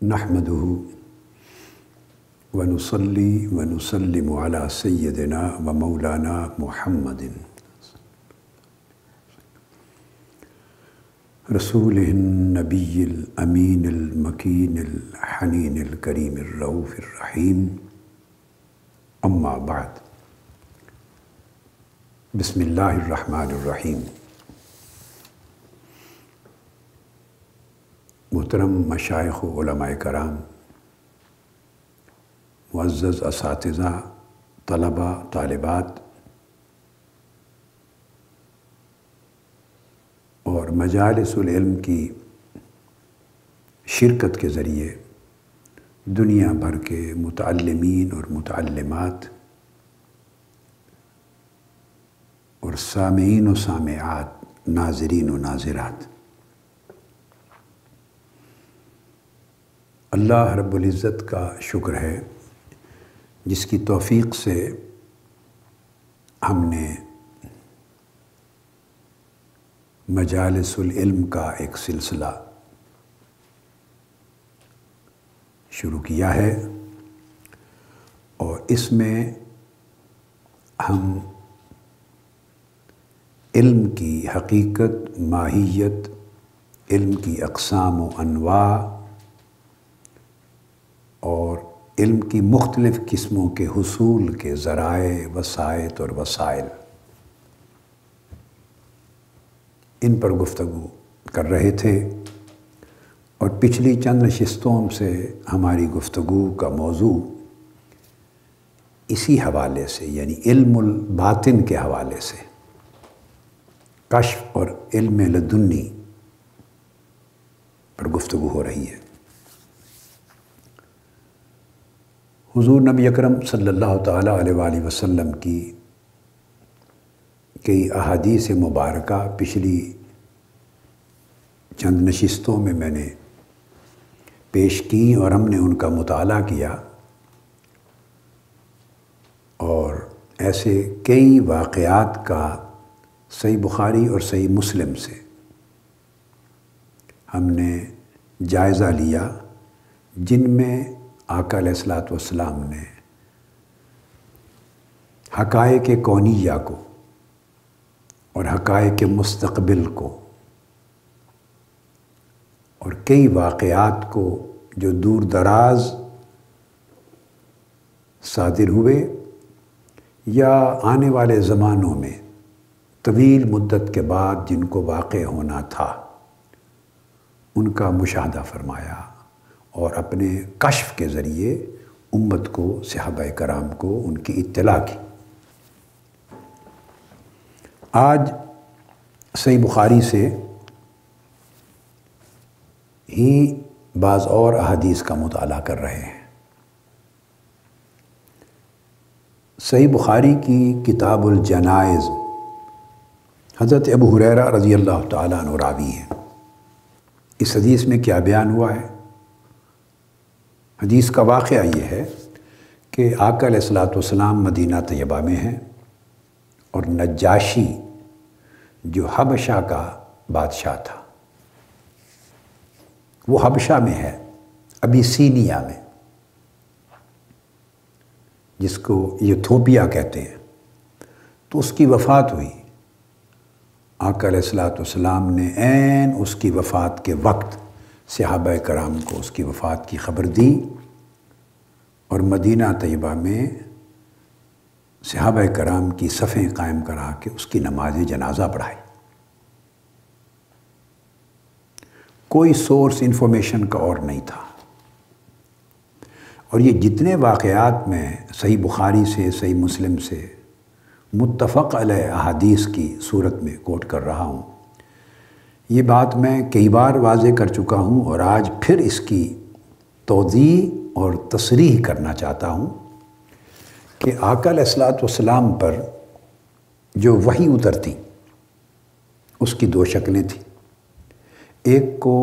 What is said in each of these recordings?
نحمده ونصلي ونسلم على سيدنا ومولانا محمد رسوله النبي الأمين المكين الحنين الكريم الرؤوف الرحيم أما بعد بسم الله الرحمن الرحيم۔ محترم مشائخ و علماء کرام، معزز اساتذہ، طلباء، طالبات اور مجالس العلم کی شرکت کے ذریعے دنیا بھر کے متعلمین اور متعلمات اور سامعین و سامعات، ناظرین و ناظرات، اللہ رب العزت کا شکر ہے جس کی توفیق سے ہم نے مجالس العلم کا ایک سلسلہ شروع کیا ہے، اور اس میں ہم علم کی حقیقت، ماہیت، علم کی اقسام و انواع اور علم کی مختلف قسموں کے حصول کے ذرائع، وسائط اور وسائل، ان پر گفتگو کر رہے تھے، اور پچھلی چند نشستوں سے ہماری گفتگو کا موضوع اسی حوالے سے، یعنی علم الباطن کے حوالے سے، کشف اور علم لدنی پر گفتگو ہو رہی ہے۔ حضور نبی اکرم صلی اللہ تعالیٰ علیہ وآلہ وسلم کی کئی احادیث مبارکہ پچھلی چند نشستوں میں نے پیش کی، اور ہم نے ان کا مطالعہ کیا، اور ایسے کئی واقعات کا صحیح بخاری اور صحیح مسلم سے ہم نے جائزہ لیا، جن میں آقا علیہ الصلوۃ والسلام نے حقائق کونیہ کو اور حقائق مستقبل کو اور کئی واقعات کو جو دور دراز صادر ہوئے یا آنے والے زمانوں میں طویل مدت کے بعد جن کو واقع ہونا تھا، ان کا مشاہدہ فرمایا، اور اپنے کشف کے ذریعے امت کو، صحابہ کرام کو ان کی اطلاع کی۔ آج صحیح بخاری سے ہی بعض اور احادیث کا مطالعہ کر رہے ہیں۔ صحیح بخاری کی کتاب الجنائز، حضرت ابو ہریرہ رضی اللہ تعالیٰ عنہ راوی ہیں۔ اس حدیث میں کیا بیان ہوا ہے؟ حدیث کا واقعہ یہ ہے کہ آقا علیہ الصلوۃ والسلام مدینہ طیبہ میں ہیں، اور نجاشی جو حبشہ کا بادشاہ تھا، وہ حبشہ میں ہے، ابیسینیا میں، جس کو ایتھوپیا کہتے ہیں، تو اس کی وفات ہوئی۔ آقا علیہ الصلوۃ والسلام نے عین اس کی وفات کے وقت صحابہ کرام کو اس کی وفات کی خبر دی، اور مدینہ طیبہ میں صحابہ کرام کی صفیں قائم کرا کے اس کی نماز جنازہ پڑھائی۔ کوئی سورس انفارمیشن کا اور نہیں تھا، اور یہ جتنے واقعات میں صحیح بخاری سے، صحیح مسلم سے متفق علیہ احادیث کی صورت میں کوٹ کر رہا ہوں، یہ بات میں کئی بار واضح کر چکا ہوں، اور آج پھر اس کی توضیح اور تصریح کرنا چاہتا ہوں کہ آقا علیہ الصلوۃ والسلام پر جو وحی اترتی، اس کی دو شکلیں تھیں۔ ایک کو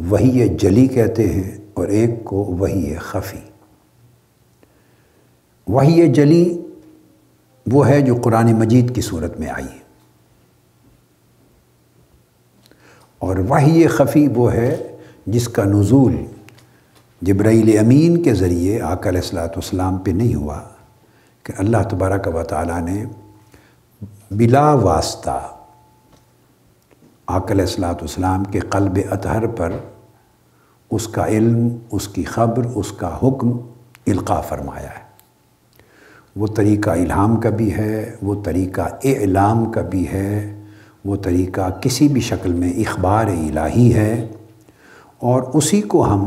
وحی جلی کہتے ہیں، اور ایک کو وحی خفی۔ وحی جلی وہ ہے جو قرآن مجید کی صورت میں آئی ہے، اور وحی خفی وہ ہے جس کا نزول جبرائیل امین کے ذریعے آقا علیہ الصلوۃ والسلام پہ نہیں ہوا کہ اللہ تبارک و تعالیٰ نے بلا واسطہ آقا علیہ الصلوۃ والسلام کے قلب اطہر پر اس کا علم، اس کی خبر، اس کا حکم القاء فرمایا ہے۔ وہ طریقہ الہام کا بھی ہے، وہ طریقہ اعلام کا بھی ہے، وہ طریقہ کسی بھی شکل میں اخبار الہی ہے، اور اسی کو ہم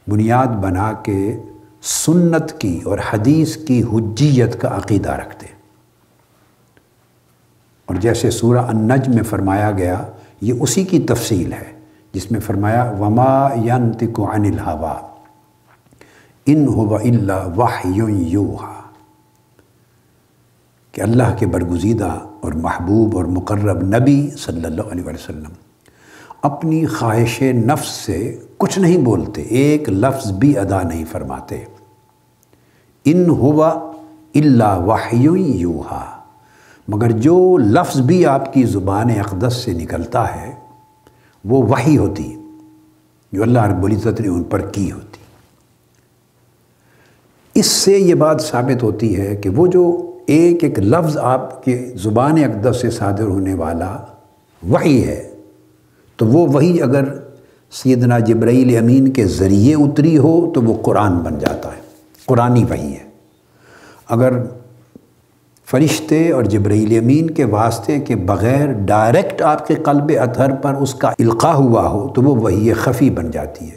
بنیاد بنا کے سنت کی اور حدیث کی حجیت کا عقیدہ رکھتے ہیں۔ اور جیسے سورہ النجم میں فرمایا گیا، یہ اسی کی تفصیل ہے جس میں فرمایا وما ينطق عن الهوى ان هو الا وحی یوحی، کہ اللہ کے برگزیدہ اور محبوب اور مقرب نبی صلی اللہ علیہ وسلم اپنی خواہش نفس سے کچھ نہیں بولتے، ایک لفظ بھی ادا نہیں فرماتے۔ ان ہوا الا وحی یوحی، مگر جو لفظ بھی آپ کی زبان اقدس سے نکلتا ہے وہ وحی ہوتی، جو اللہ رب العزت نے ان پر کی ہوتی۔ اس سے یہ بات ثابت ہوتی ہے کہ وہ جو ایک ایک لفظ آپ کے زبان اقدس سے صادر ہونے والا وحی ہے، تو وہ وحی اگر سیدنا جبرائیل امین کے ذریعے اتری ہو تو وہ قرآن بن جاتا ہے، قرآنی وحی ہے۔ اگر فرشتے اور جبرائیل امین کے واسطے کے بغیر ڈائریکٹ آپ کے قلب اطہر پر اس کا القاء ہوا ہو تو وہ وحی خفی بن جاتی ہے۔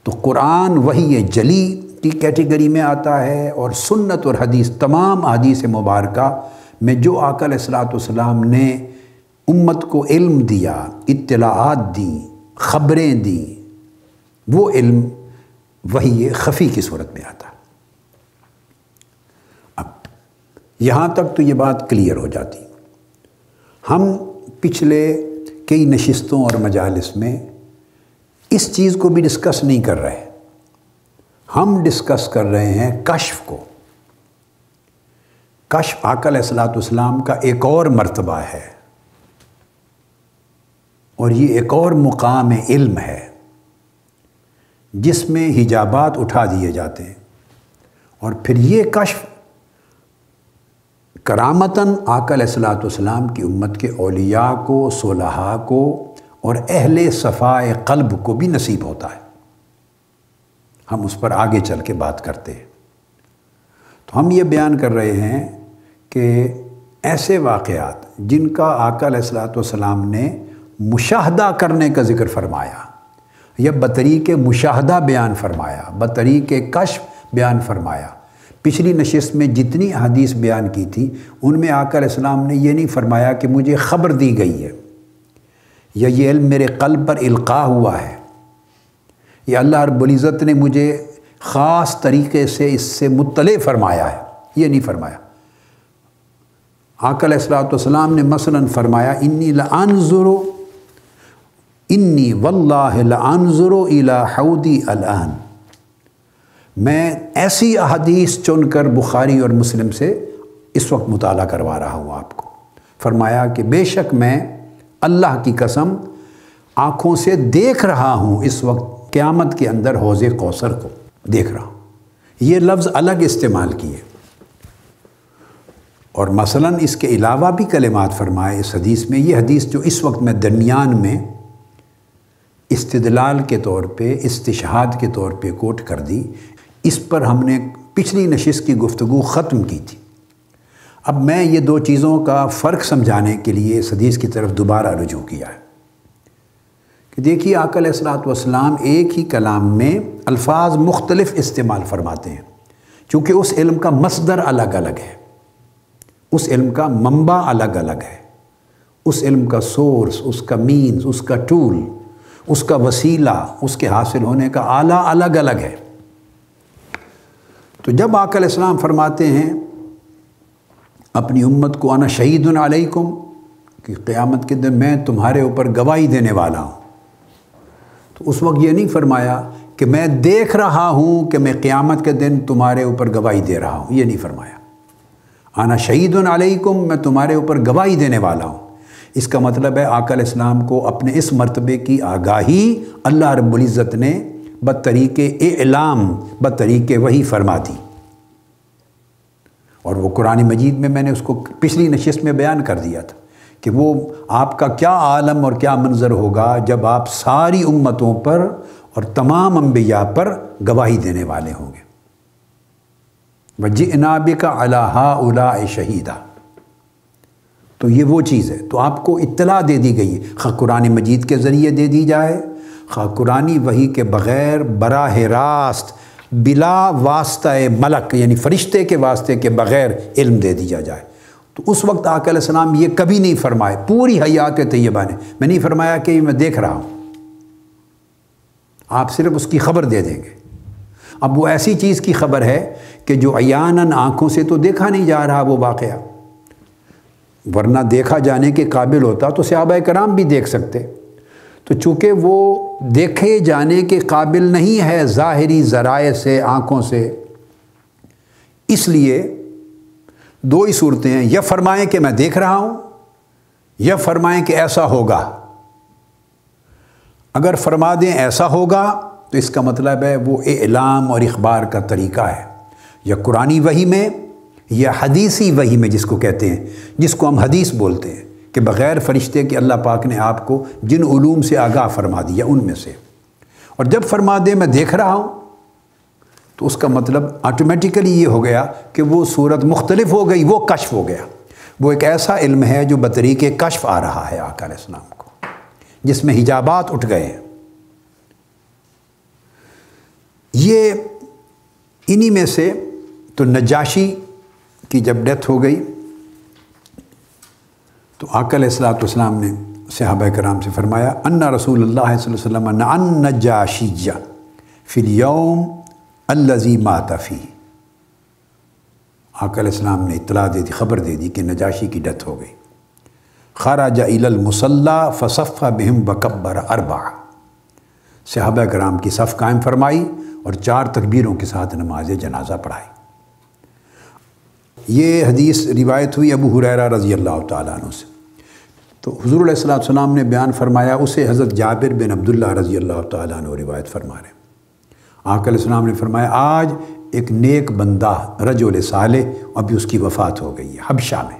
تو قرآن وحی جلی کی کیٹیگری میں آتا ہے، اور سنت اور حدیث، تمام احادیث مبارکہ میں جو آقا علیہ الصلوۃ والسلام نے امت کو علم دیا، اطلاعات دی، خبریں دیں، وہ علم وحی خفی کی صورت میں آتا ہے۔ اب یہاں تک تو یہ بات کلیئر ہو جاتی۔ ہم پچھلے کئی نشستوں اور مجالس میں اس چیز کو بھی ڈسکس نہیں کر رہے، ہم ڈسکس کر رہے ہیں کشف کو۔ کشف آقا علیہ الصلوۃ والسلام کا ایک اور مرتبہ ہے، اور یہ ایک اور مقام علم ہے جس میں حجابات اٹھا دیے جاتے ہیں، اور پھر یہ کشف کرامتاً آقا علیہ الصلوۃ والسلام کی امت کے اولیاء کو، صلحاء کو اور اہل صفائے قلب کو بھی نصیب ہوتا ہے۔ ہم اس پر آگے چل کے بات کرتے ہیں۔ تو ہم یہ بیان کر رہے ہیں کہ ایسے واقعات جن کا آقا علیہ الصلوۃ والسلام نے مشاہدہ کرنے کا ذکر فرمایا، یا بطریق مشاہدہ بیان فرمایا، بطریق کشف بیان فرمایا۔ پچھلی نشست میں جتنی حدیث بیان کی تھی ان میں آقا علیہ السلام نے یہ نہیں فرمایا کہ مجھے خبر دی گئی ہے، یا یہ علم میرے قلب پر القاء ہوا ہے، یا اللہ رب العزت نے مجھے خاص طریقے سے اس سے مطلع فرمایا ہے، یہ نہیں فرمایا۔ آقا علیہ الصلوۃ والسلام نے مثلا فرمایا انی واللہ لانظر الی حوضی الان، میں ایسی احادیث چن کر بخاری اور مسلم سے اس وقت مطالعہ کروا رہا ہوں آپ کو۔ فرمایا کہ بے شک میں اللہ کی قسم آنکھوں سے دیکھ رہا ہوں اس وقت قیامت کے اندر حوض کوثر کو دیکھ رہا ہوں۔ یہ لفظ الگ استعمال کیے، اور مثلا اس کے علاوہ بھی کلمات فرمائے اس حدیث میں۔ یہ حدیث جو اس وقت میں درمیان میں استدلال کے طور پہ، استشہاد کے طور پہ کوٹ کر دی، اس پر ہم نے پچھلی نشست کی گفتگو ختم کی تھی۔ اب میں یہ دو چیزوں کا فرق سمجھانے کے لیے اس حدیث کی طرف دوبارہ رجوع کیا ہے کہ دیکھیے آقا علیہ الصلوۃ والسلام ایک ہی کلام میں الفاظ مختلف استعمال فرماتے ہیں، چونکہ اس علم کا مصدر الگ الگ ہے، اس علم کا منبع الگ الگ ہے، اس علم کا سورس، اس کا مینز، اس کا ٹول، اس کا وسیلہ، اس کے حاصل ہونے کا آلہ الگ الگ ہے۔ تو جب آقا علیہ السلام فرماتے ہیں اپنی امت کو انا شہید علیکم، کہ قیامت کے دن میں تمہارے اوپر گواہی دینے والا ہوں، تو اس وقت یہ نہیں فرمایا کہ میں دیکھ رہا ہوں کہ میں قیامت کے دن تمہارے اوپر گواہی دے رہا ہوں، یہ نہیں فرمایا۔ انا شہید علیکم، میں تمہارے اوپر گواہی دینے والا ہوں، اس کا مطلب ہے آقا علیہ السلام کو اپنے اس مرتبے کی آگاہی اللہ رب العزت نے بطریق اعلام بطریق وحی فرما دی، اور وہ قرآن مجید میں نے اس کو پچھلی نشست میں بیان کر دیا تھا کہ وہ آپ کا کیا عالم اور کیا منظر ہوگا جب آپ ساری امتوں پر اور تمام انبیاء پر گواہی دینے والے ہوں گے۔ وَجِئْنَا بِكَ عَلَىٰ هَٰؤُلَاءِ شَهِيدًا، تو یہ وہ چیز ہے، تو آپ کو اطلاع دے دی گئی ہے، خواہ قرآن مجید کے ذریعے دے دی جائے، خواہ قرآنی وحی کے بغیر براہ راست بلا واسطہ ملک یعنی فرشتے کے واسطے کے بغیر علم دے دیا جائے۔ تو اس وقت آقا علیہ السلام یہ کبھی نہیں فرمائے، پوری حیات طیبہ نے میں نہیں فرمایا کہ میں دیکھ رہا ہوں، آپ صرف اس کی خبر دے دیں گے۔ اب وہ ایسی چیز کی خبر ہے کہ جو عیاناً آنکھوں سے تو دیکھا نہیں جا رہا وہ واقعہ، ورنہ دیکھا جانے کے قابل ہوتا تو صحابہ کرام بھی دیکھ سکتے، تو چونکہ وہ دیکھے جانے کے قابل نہیں ہے ظاہری ذرائع سے، آنکھوں سے، اس لیے دو ہی صورتیں ہیں، یا فرمائیں کہ میں دیکھ رہا ہوں، یا فرمائیں کہ ایسا ہوگا۔ اگر فرما دیں ایسا ہوگا تو اس کا مطلب ہے وہ اعلام اور اخبار کا طریقہ ہے، یا قرآنی وحی میں یا حدیثی وحی میں جس کو کہتے ہیں، جس کو ہم حدیث بولتے ہیں، کہ بغیر فرشتے کے اللہ پاک نے آپ کو جن علوم سے آگاہ فرما دیا ان میں سے، اور جب فرما دے میں دیکھ رہا ہوں تو اس کا مطلب آٹومیٹیکلی یہ ہو گیا کہ وہ صورت مختلف ہو گئی، وہ کشف ہو گیا، وہ ایک ایسا علم ہے جو بطریق کشف آ رہا ہے آقا علیہ السلام کو، جس میں حجابات اٹھ گئے ہیں۔ یہ انہی میں سے تو نجاشی کی جب ڈیتھ ہو گئی تو آقا علیہ السلام نے صحابہ کرام سے فرمایا ان رسول اللہ صلی اللہ علیہ وسلم نعن نجاشیہ فی الیوم الذی مات فیہ، آقا علیہ السلام نے اطلاع دے دی، خبر دے دی کہ نجاشی کی ڈیتھ ہو گئی۔ خرج الی المصلی فصف بہم وکبر اربعہ، صحابہ کرام کی صف قائم فرمائی اور 4 تکبیروں کے ساتھ نماز جنازہ پڑھائی۔ یہ حدیث روایت ہوئی ابو ہریرہ رضی اللہ تعالیٰ عنہ سے، تو حضور علیہ السلام نے بیان فرمایا، اسے حضرت جابر بن عبداللہ رضی اللہ تعالیٰ عنہ روایت فرما رہے ہیں۔ آقا علیہ السلام نے فرمایا آج ایک نیک بندہ رجل صالح ابھی اس کی وفات ہو گئی ہے حبشہ میں۔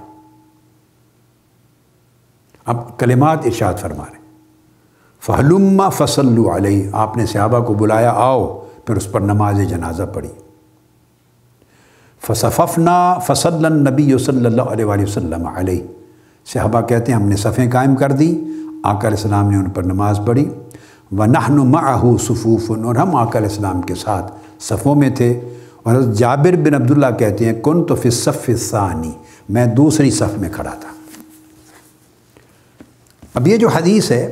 اب کلمات ارشاد فرما رہے ہیں، فَهَلُمَّ فَصَلُّوا عَلَيْهِ، آپ نے صحابہ کو بلایا آؤ، پھر اس پر نماز جنازہ پڑھی۔ فَصَفَفْنَا فَصَلَّى النَّبِيُّ صلی اللہ علیہ وآلہ وسلم علیہ، صحابہ کہتے ہیں ہم نے صفیں قائم کر دی، آقا علیہ السلام نے ان پر نماز پڑھی۔ وَنَحْنُ مَعَهُ صُفُوفٌ، اور ہم آقا علیہ السلام کے ساتھ صفوں میں تھے۔ اور حضرت جابر بن عبداللہ کہتے ہیں كُنْتُ فِي الصَّفِّ الثَّانِي، میں دوسری صف میں کھڑا تھا۔ اب یہ جو حدیث ہے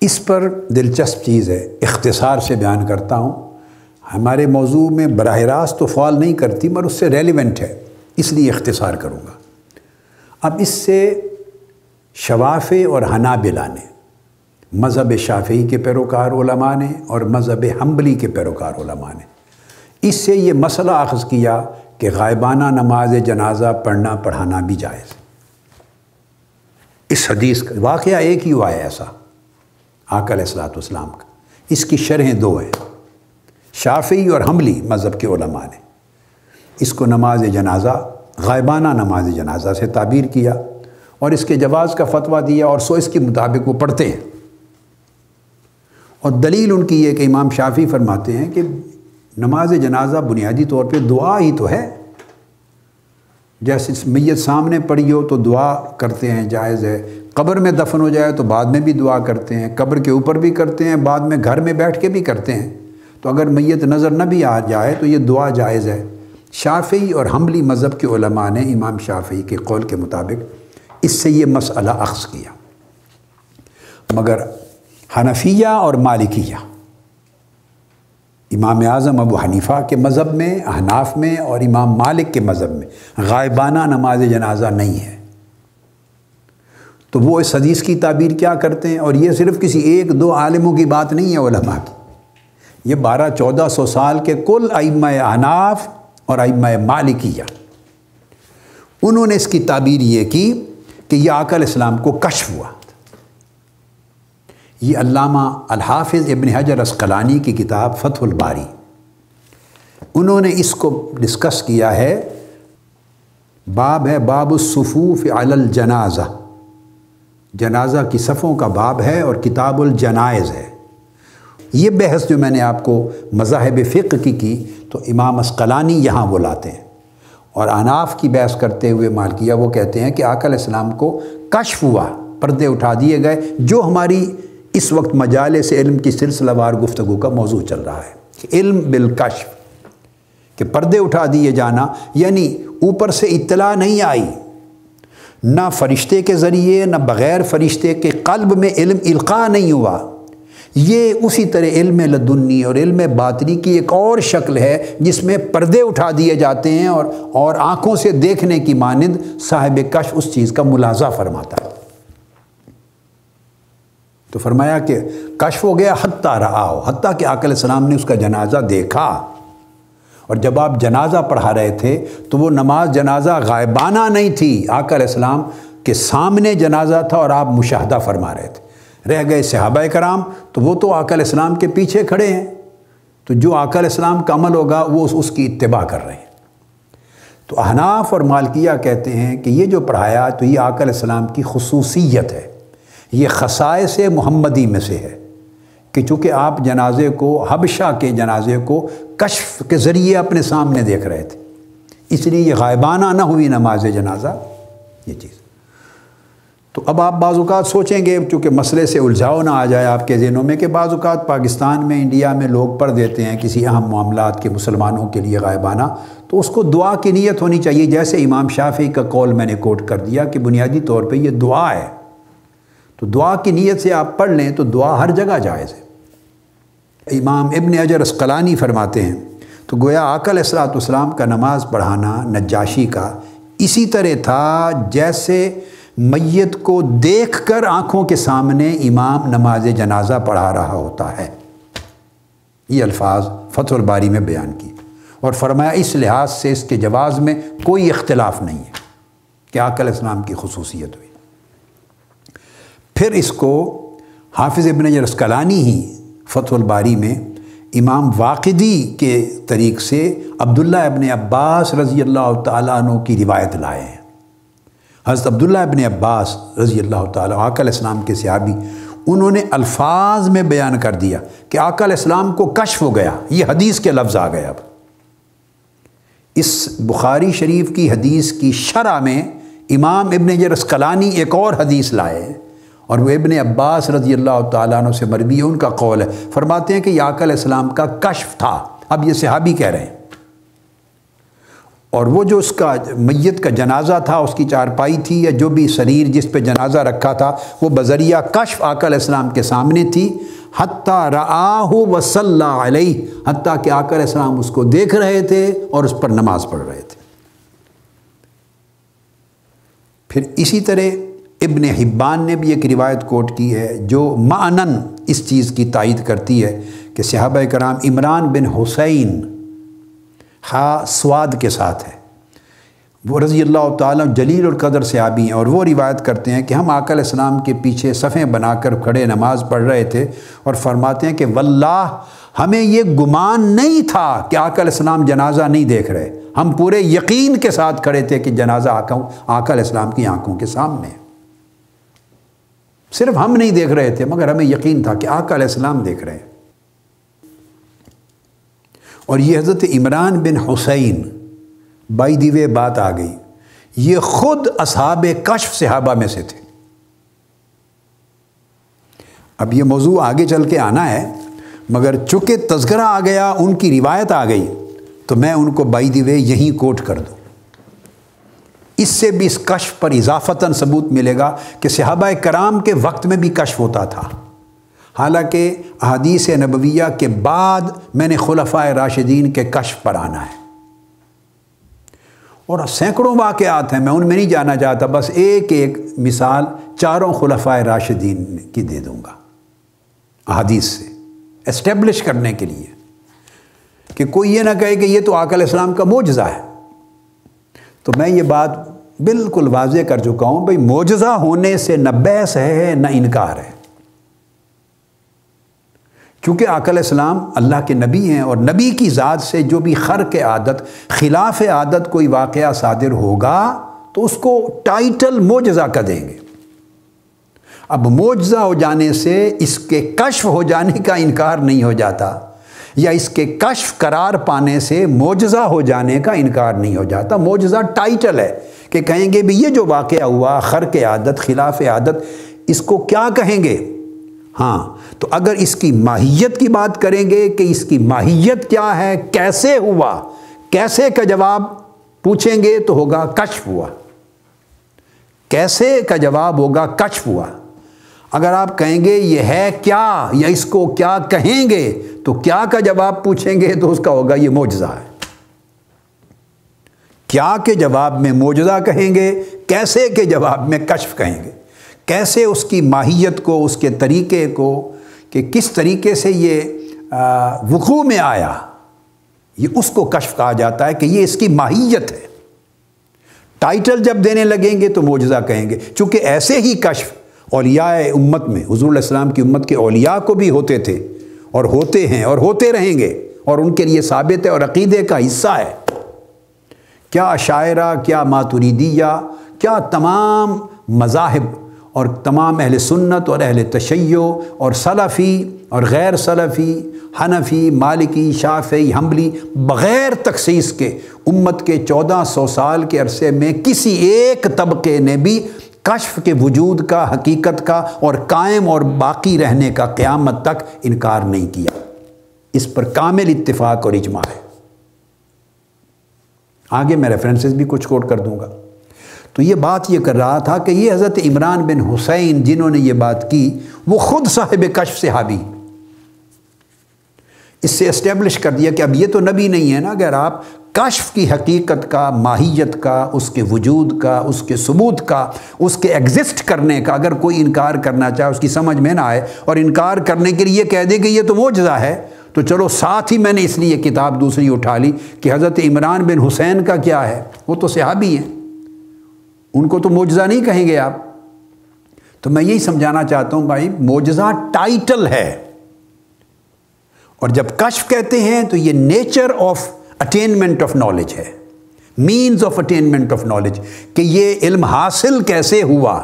اس پر دلچسپ چیز ہے، اختصار سے بیان کرتا ہوں، ہمارے موضوع میں براہ راست تو فال نہیں کرتی مگر اس سے ریلیونٹ ہے، اس لیے اختصار کروں گا۔ اب اس سے شوافع اور حنابلہ نے، مذہب شافعی کے پیروکار علماء نے اور مذہب حنبلی کے پیروکار علماء نے، اس سے یہ مسئلہ اخذ کیا کہ غائبانہ نماز جنازہ پڑھنا پڑھانا بھی جائز۔ اس حدیث کا واقعہ ایک ہی ہوا ہے ایسا آقا علیہ السلام کا، اس کی شرحیں 2 ہیں، شافعی اور حنبلی مذہب کے علماء نے اس کو نماز جنازہ، غائبانہ نماز جنازہ سے تعبیر کیا اور اس کے جواز کا فتویٰ دیا، اور سو اس کے مطابق وہ پڑھتے ہیں۔ اور دلیل ان کی یہ کہ امام شافعی فرماتے ہیں کہ نماز جنازہ بنیادی طور پہ دعا ہی تو ہے، جیسے میت سامنے پڑی ہو تو دعا کرتے ہیں، جائز ہے، قبر میں دفن ہو جائے تو بعد میں بھی دعا کرتے ہیں، قبر کے اوپر بھی کرتے ہیں، بعد میں گھر میں بیٹھ کے بھی کرتے ہیں، تو اگر میت نظر نہ بھی آ جائے تو یہ دعا جائز ہے۔ شافعی اور حنبلی مذہب کے علماء نے امام شافعی کے قول کے مطابق اس سے یہ مسئلہ اخذ کیا، مگر حنفیہ اور مالکیہ، امام اعظم ابو حنیفہ کے مذہب میں، احناف میں اور امام مالک کے مذہب میں غائبانہ نماز جنازہ نہیں ہے۔ تو وہ اس حدیث کی تعبیر کیا کرتے ہیں، اور یہ صرف کسی 1-2 عالموں کی بات نہیں ہے علماء کی، یہ 1200-1400 سال کے کل ائمہ احناف اور ائمہ مالکیہ، انہوں نے اس کی تعبیر یہ کی کہ یہ آقا علیہ السلام کو کشف ہوا. یہ علامہ الحافظ ابن حجر عسقلانی کی کتاب فتح الباری، انہوں نے اس کو ڈسکس کیا ہے. باب ہے باب الصفوف علی الجنازہ، جنازہ کی صفوں کا باب ہے، اور کتاب الجنائز ہے. یہ بحث جو میں نے آپ کو مذاہب فقہ کی تو امام عسقلانی یہاں وہ لاتے ہیں، اور احناف کی بحث کرتے ہوئے مالکیہ وہ کہتے ہیں کہ آقا علیہ السلام کو کشف ہوا، پردے اٹھا دیے گئے، جو ہماری اس وقت مجالس علم کی سلسلہ وار گفتگو کا موضوع چل رہا ہے کہ علم بالکشف، کہ پردے اٹھا دیے جانا، یعنی اوپر سے اطلاع نہیں آئی، نہ فرشتے کے ذریعے نہ بغیر فرشتے کے قلب میں علم القاء نہیں ہوا. یہ اسی طرح علم لدنی اور علم باطنی کی ایک اور شکل ہے جس میں پردے اٹھا دیے جاتے ہیں اور آنکھوں سے دیکھنے کی مانند صاحب کشف اس چیز کا ملاحظہ فرماتا ہے. تو فرمایا کہ کشف ہو گیا حتیٰ رآہ، حتیٰ کہ آقا علیہ السلام نے اس کا جنازہ دیکھا. اور جب آپ جنازہ پڑھا رہے تھے تو وہ نماز جنازہ غائبانہ نہیں تھی، آقا علیہ السلام کے سامنے جنازہ تھا اور آپ مشاہدہ فرما رہے تھے. رہ گئے صحابہ کرام تو وہ تو آقا علیہ السلام کے پیچھے کھڑے ہیں، تو جو آقا علیہ السلام کا عمل ہوگا وہ اس کی اتباع کر رہے ہیں. تو احناف اور مالکیہ کہتے ہیں کہ یہ جو پڑھایا تو یہ آقا علیہ السلام کی خصوصیت ہے، یہ خصائص محمدی میں سے ہے کہ چونکہ آپ جنازے کو، حبشہ کے جنازے کو کشف کے ذریعے اپنے سامنے دیکھ رہے تھے، اس لیے یہ غائبانہ نہ ہوئی نماز جنازہ یہ چیز. تو اب آپ بعض اوقات سوچیں گے، چونکہ مسئلے سے الجھاؤ نہ آ جائے آپ کے ذہنوں میں، کہ بعض اوقات پاکستان میں، انڈیا میں لوگ پڑھ دیتے ہیں کسی اہم معاملات کے مسلمانوں کے لیے غائبانہ، تو اس کو دعا کی نیت ہونی چاہیے. جیسے امام شافعی کا قول میں نے کوٹ کر دیا کہ بنیادی طور پہ یہ دعا ہے، تو دعا کی نیت سے آپ پڑھ لیں تو دعا ہر جگہ جائز ہے. امام ابن حجر عسقلانی فرماتے ہیں تو گویا آقا علیہ السلام کا نماز پڑھانا نجاشی کا اسی طرح تھا جیسے میت کو دیکھ کر آنکھوں کے سامنے امام نماز جنازہ پڑھا رہا ہوتا ہے. یہ الفاظ فتح الباری میں بیان کی، اور فرمایا اس لحاظ سے اس کے جواز میں کوئی اختلاف نہیں ہے کہ آقا علیہ السلام کی خصوصیت ہوئی. پھر اس کو حافظ ابن حجر عسقلانی ہی فتح الباری میں امام واقدی کے طریق سے عبداللہ ابن عباس رضی اللہ تعالیٰ عنہ کی روایت لائے ہیں. حضرت عبداللہ ابن عباس رضی اللہ تعالیٰ آقا علیہ السلام کے صحابی، انہوں نے الفاظ میں بیان کر دیا کہ آقا علیہ السلام کو کشف ہو گیا. یہ حدیث کے لفظ آ گئے. اب اس بخاری شریف کی حدیث کی شرح میں امام ابن حجر عسقلانی ایک اور حدیث لائے ہیں، اور وہ ابن عباس رضی اللہ تعالیٰ عنہ سے مروی ہے، ان کا قول ہے. فرماتے ہیں کہ یہ آقا علیہ السلام کا کشف تھا. اب یہ صحابی کہہ رہے ہیں، اور وہ جو اس کا میت کا جنازہ تھا، اس کی چارپائی تھی یا جو بھی سریر جس پہ جنازہ رکھا تھا، وہ بذریعہ کشف آقا علیہ السلام کے سامنے تھی. حتیٰ رآہ وصلی علیہ، حتیٰ کہ آقا علیہ السلام اس کو دیکھ رہے تھے اور اس پر نماز پڑھ رہے تھے. پھر اسی طرح ابن حبان نے بھی ایک روایت کوٹ کی ہے جو معنن اس چیز کی تائید کرتی ہے کہ صحابہ کرام عمران بن حسین سواد کے ساتھ ہے، وہ رضی اللہ تعالیٰ جلیل القدر صحابی ہیں، اور وہ روایت کرتے ہیں کہ ہم آقا علیہ السلام کے پیچھے صفیں بنا کر کھڑے نماز پڑھ رہے تھے، اور فرماتے ہیں کہ واللہ ہمیں یہ گمان نہیں تھا کہ آقا علیہ السلام جنازہ نہیں دیکھ رہے. ہم پورے یقین کے ساتھ کھڑے تھے کہ جنازہ آقا علیہ السلام کی آنکھوں کے سامنے. صرف ہم نہیں دیکھ رہے تھے مگر ہمیں یقین تھا کہ آقا علیہ السلام دیکھ رہے ہیں. اور یہ حضرت عمران بن حسین، بائی دی وے بات آ گئی، یہ خود اصحاب کشف صحابہ میں سے تھے. اب یہ موضوع آگے چل کے آنا ہے، مگر چونکہ تذکرہ آ گیا، ان کی روایت آ گئی، تو میں ان کو بائی دی وے یہیں کوٹ کر دوں. اس سے بھی اس کشف پر اضافتاً ثبوت ملے گا کہ صحابہ کرام کے وقت میں بھی کشف ہوتا تھا. حالانکہ احادیث نبویہ کے بعد میں نے خلفائے راشدین کے کشف پر آنا ہے، اور سینکڑوں واقعات ہیں، میں ان میں نہیں جانا چاہتا، بس ایک ایک مثال چاروں خلفائے راشدین کی دے دوں گا احادیث سے اسٹیبلش کرنے کے لیے، کہ کوئی یہ نہ کہے کہ یہ تو آقا علیہ السلام کا معجزہ ہے. تو میں یہ بات بالکل واضح کر چکا ہوں بھئی معجزہ ہونے سے نہ بحث ہے نہ انکار ہے، کیونکہ آقا علیہ السلام اللہ کے نبی ہیں، اور نبی کی ذات سے جو بھی خرق عادت، خلاف عادت کوئی واقعہ صادر ہوگا تو اس کو ٹائٹل معجزہ کا دیں گے۔ اب معجزہ ہو جانے سے اس کے کشف ہو جانے کا انکار نہیں ہو جاتا، یا اس کے کشف قرار پانے سے معجزہ ہو جانے کا انکار نہیں ہو جاتا۔ معجزہ ٹائٹل ہے کہ کہیں گے بھی یہ جو واقعہ ہوا خرق عادت، خلاف عادت، اس کو کیا کہیں گے؟ ہاں، تو اگر اس کی ماہیت کی بات کریں گے کہ اس کی ماہیت کیا ہے، کیسے ہوا، کیسے کا جواب پوچھیں گے تو ہوگا کشف ہوا۔ کیسے کا جواب ہوگا کشف ہوا۔ اگر آپ کہیں گے یہ ہے کیا، یا اس کو کیا کہیں گے، تو کیا کا جواب پوچھیں گے تو اس کا ہوگا یہ معجزہ ہے۔ کیا کے جواب میں معجزہ کہیں گے، کیسے کے جواب میں کشف کہیں گے۔ کیسے اس کی ماہیت کو، اس کے طریقے کو، کہ کس طریقے سے یہ وقوع میں آیا، یہ اس کو کشف کہا جاتا ہے کہ یہ اس کی ماہیت ہے۔ ٹائٹل جب دینے لگیں گے تو معجزہ کہیں گے، چونکہ ایسے ہی کشف اولیاء امت میں، حضور علیہ السلام کی امت کے اولیاء کو بھی ہوتے تھے، اور ہوتے ہیں، اور ہوتے رہیں گے، اور ان کے لیے ثابت ہے اور عقیدے کا حصہ ہے۔ کیا اشاعرہ، کیا ماتریدیہ، کیا تمام مذاہب اور تمام اہل سنت اور اہل تشیع اور سلفی اور غیر سلفی، حنفی، مالکی، شافعی، حنبلی، بغیر تخصیص کے امت کے 1400 سال کے عرصے میں کسی ایک طبقے نے بھی کشف کے وجود کا، حقیقت کا اور قائم اور باقی رہنے کا قیامت تک انکار نہیں کیا۔ اس پر کامل اتفاق اور اجماع ہے۔ آگے میں ریفرنسز بھی کچھ کوٹ کر دوں گا۔ تو یہ بات یہ کر رہا تھا کہ یہ حضرت عمران بن حسین جنہوں نے یہ بات کی، وہ خود صاحب کشف صحابی، اس سے اسٹیبلش کر دیا کہ اب یہ تو نبی نہیں ہے نا۔ اگر آپ کشف کی حقیقت کا، ماہیت کا، اس کے وجود کا، اس کے ثبوت کا، اس کے ایگزسٹ کرنے کا اگر کوئی انکار کرنا چاہے، اس کی سمجھ میں نہ آئے اور انکار کرنے کے لیے کہہ دے کہ یہ تو معجزہ ہے، تو چلو ساتھ ہی میں نے اس لیے کتاب دوسری اٹھا لی کہ حضرت عمران بن حسین کا کیا ہے، وہ تو صحابی ہیں، ان کو تو معجزہ نہیں کہیں گے آپ۔ تو میں یہی سمجھانا چاہتا ہوں بھائی، معجزہ ٹائٹل ہے، اور جب کشف کہتے ہیں تو یہ nature of attainment of knowledge ہے، means of attainment of knowledge, کہ یہ علم حاصل کیسے ہوا،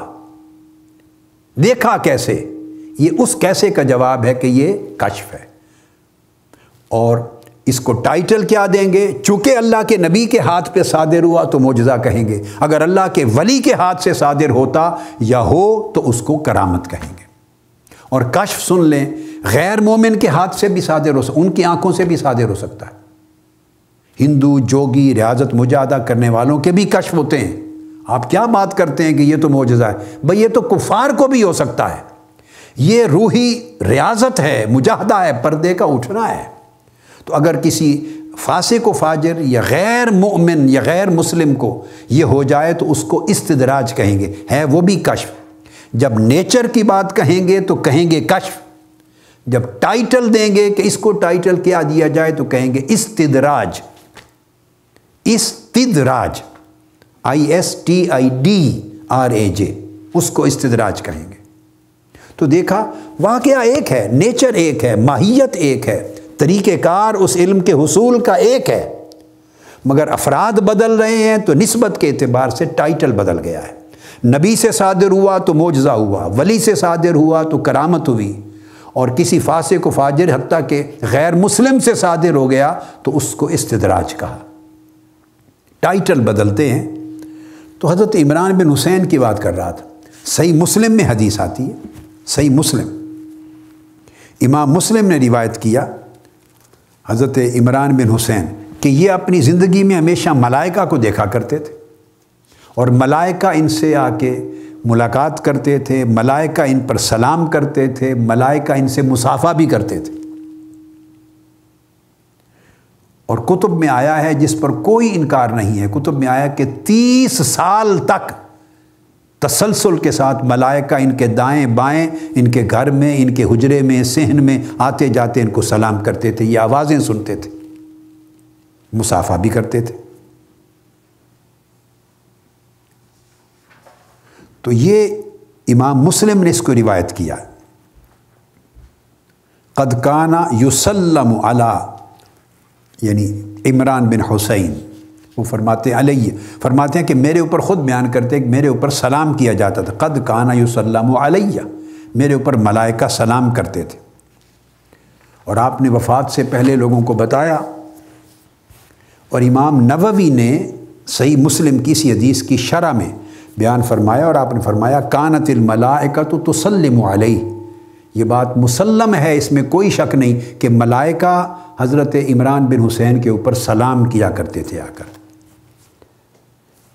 دیکھا کیسے، یہ اس کیسے کا جواب ہے کہ یہ کشف ہے۔ اور اس کو ٹائٹل کیا دیں گے؟ چونکہ اللہ کے نبی کے ہاتھ پہ صادر ہوا تو معجزہ کہیں گے، اگر اللہ کے ولی کے ہاتھ سے صادر ہوتا یا ہو تو اس کو کرامت کہیں گے۔ اور کشف سن لیں، غیر مومن کے ہاتھ سے بھی صادر ہو سکتا، ان کی آنکھوں سے بھی صادر ہو سکتا ہے۔ ہندو، جوگی، ریاضت مجاہدہ کرنے والوں کے بھی کشف ہوتے ہیں۔ آپ کیا بات کرتے ہیں کہ یہ تو معجزہ ہے؟ بھئی یہ تو کفار کو بھی ہو سکتا ہے۔ یہ روحی ریاضت ہے، مجاہدہ ہے، پردے کا اٹھنا ہے۔ تو اگر کسی فاسق و فاجر یا غیر مؤمن یا غیر مسلم کو یہ ہو جائے تو اس کو استدراج کہیں گے، ہے وہ بھی کشف۔ جب نیچر کی بات کہیں گے تو کہیں گے کشف، جب ٹائٹل دیں گے کہ اس کو ٹائٹل کیا دیا جائے تو کہیں گے استدراج۔ استدراج، ISTIDRAJ، اس کو استدراج کہیں گے۔ تو دیکھا، واقعہ ایک ہے، نیچر ایک ہے، ماہیت ایک ہے، طریقہ کار اس علم کے حصول کا ایک ہے، مگر افراد بدل رہے ہیں تو نسبت کے اعتبار سے ٹائٹل بدل گیا ہے۔ نبی سے صادر ہوا تو معجزہ ہوا، ولی سے صادر ہوا تو کرامت ہوئی، اور کسی فاسق و فاجر حتیٰ کہ غیر مسلم سے صادر ہو گیا تو اس کو استدراج کہا۔ ٹائٹل بدلتے ہیں۔ تو حضرت عمران بن حسین کی بات کر رہا تھا۔ صحیح مسلم میں حدیث آتی ہے، صحیح مسلم، امام مسلم نے روایت کیا حضرت عمران بن حسین کہ یہ اپنی زندگی میں ہمیشہ ملائکہ کو دیکھا کرتے تھے، اور ملائکہ ان سے آ کے ملاقات کرتے تھے، ملائکہ ان پر سلام کرتے تھے، ملائکہ ان سے مصافحہ بھی کرتے تھے۔ اور کتب میں آیا ہے، جس پر کوئی انکار نہیں ہے، کتب میں آیا کہ 30 سال تک تسلسل کے ساتھ ملائکہ ان کے دائیں بائیں، ان کے گھر میں، ان کے حجرے میں، صحن میں آتے جاتے ان کو سلام کرتے تھے، یہ آوازیں سنتے تھے، مصافحہ بھی کرتے تھے۔ تو یہ امام مسلم نے اس کو روایت کیا، قد کان یسلم علی، یعنی عمران بن حسین، وہ فرماتے ہیں کہ میرے اوپر خود بیان کرتے ہیں کہ میرے اوپر سلام کیا جاتا تھا، قد کان یسلم علیہ، میرے اوپر ملائکہ سلام کرتے تھے۔ اور آپ نے وفات سے پہلے لوگوں کو بتایا، اور امام نووی نے صحیح مسلم کی اسی حدیث کی شرح میں بیان فرمایا، اور آپ نے فرمایا کانت الملائکۃ تسلم علیہ، یہ بات مسلم ہے، اس میں کوئی شک نہیں کہ ملائکہ حضرت عمران بن حسین کے اوپر سلام کیا کرتے تھے آ کر۔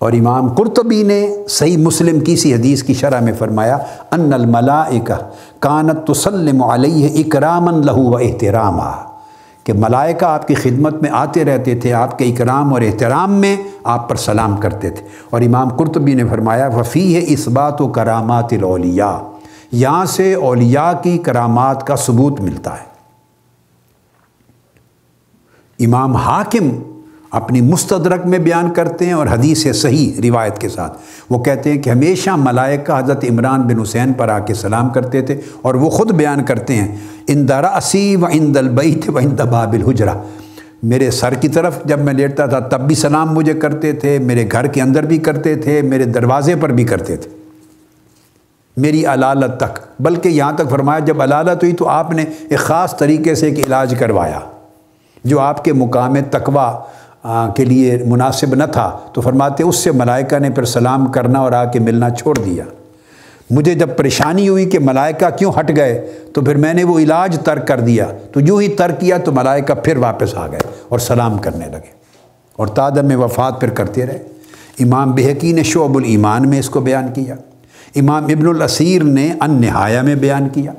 اور امام قرطبی نے صحیح مسلم کی اسی حدیث کی شرح میں فرمایا ان الملائکہ کانت تسلم علیہ اکراما لہ و احتراما، کہ ملائکہ آپ کی خدمت میں آتے رہتے تھے، آپ کے اکرام اور احترام میں آپ پر سلام کرتے تھے۔ اور امام قرطبی نے فرمایا وفیہ اثبات و کرامات الاولیاء، یہاں سے اولیاء کی کرامات کا ثبوت ملتا ہے۔ امام حاکم اپنی مستدرک میں بیان کرتے ہیں اور حدیث صحیح روایت کے ساتھ، وہ کہتے ہیں کہ ہمیشہ ملائکہ حضرت عمران بن حسین پر آ کے سلام کرتے تھے، اور وہ خود بیان کرتے ہیں عند رأسی و عند البیت و عند باب الحجرہ، میرے سر کی طرف جب میں لیٹتا تھا تب بھی سلام مجھے کرتے تھے، میرے گھر کے اندر بھی کرتے تھے، میرے دروازے پر بھی کرتے تھے، میری علالت تک، بلکہ یہاں تک فرمایا جب علالت ہوئی تو آپ نے ایک خاص طریقے سے ایک علاج کروایا جو آپ کے مقام تقویٰ کے لیے مناسب نہ تھا، تو فرماتے اس سے ملائکہ نے پھر سلام کرنا اور آ کے ملنا چھوڑ دیا۔ مجھے جب پریشانی ہوئی کہ ملائکہ کیوں ہٹ گئے تو پھر میں نے وہ علاج ترک کر دیا، تو یوں ہی ترک کیا تو ملائکہ پھر واپس آ گئے اور سلام کرنے لگے، اور تادم وفات پھر کرتے رہے۔ امام بہقی نے شعب الایمان میں اس کو بیان کیا، امام ابن الاسیر نے النہایہ میں بیان کیا،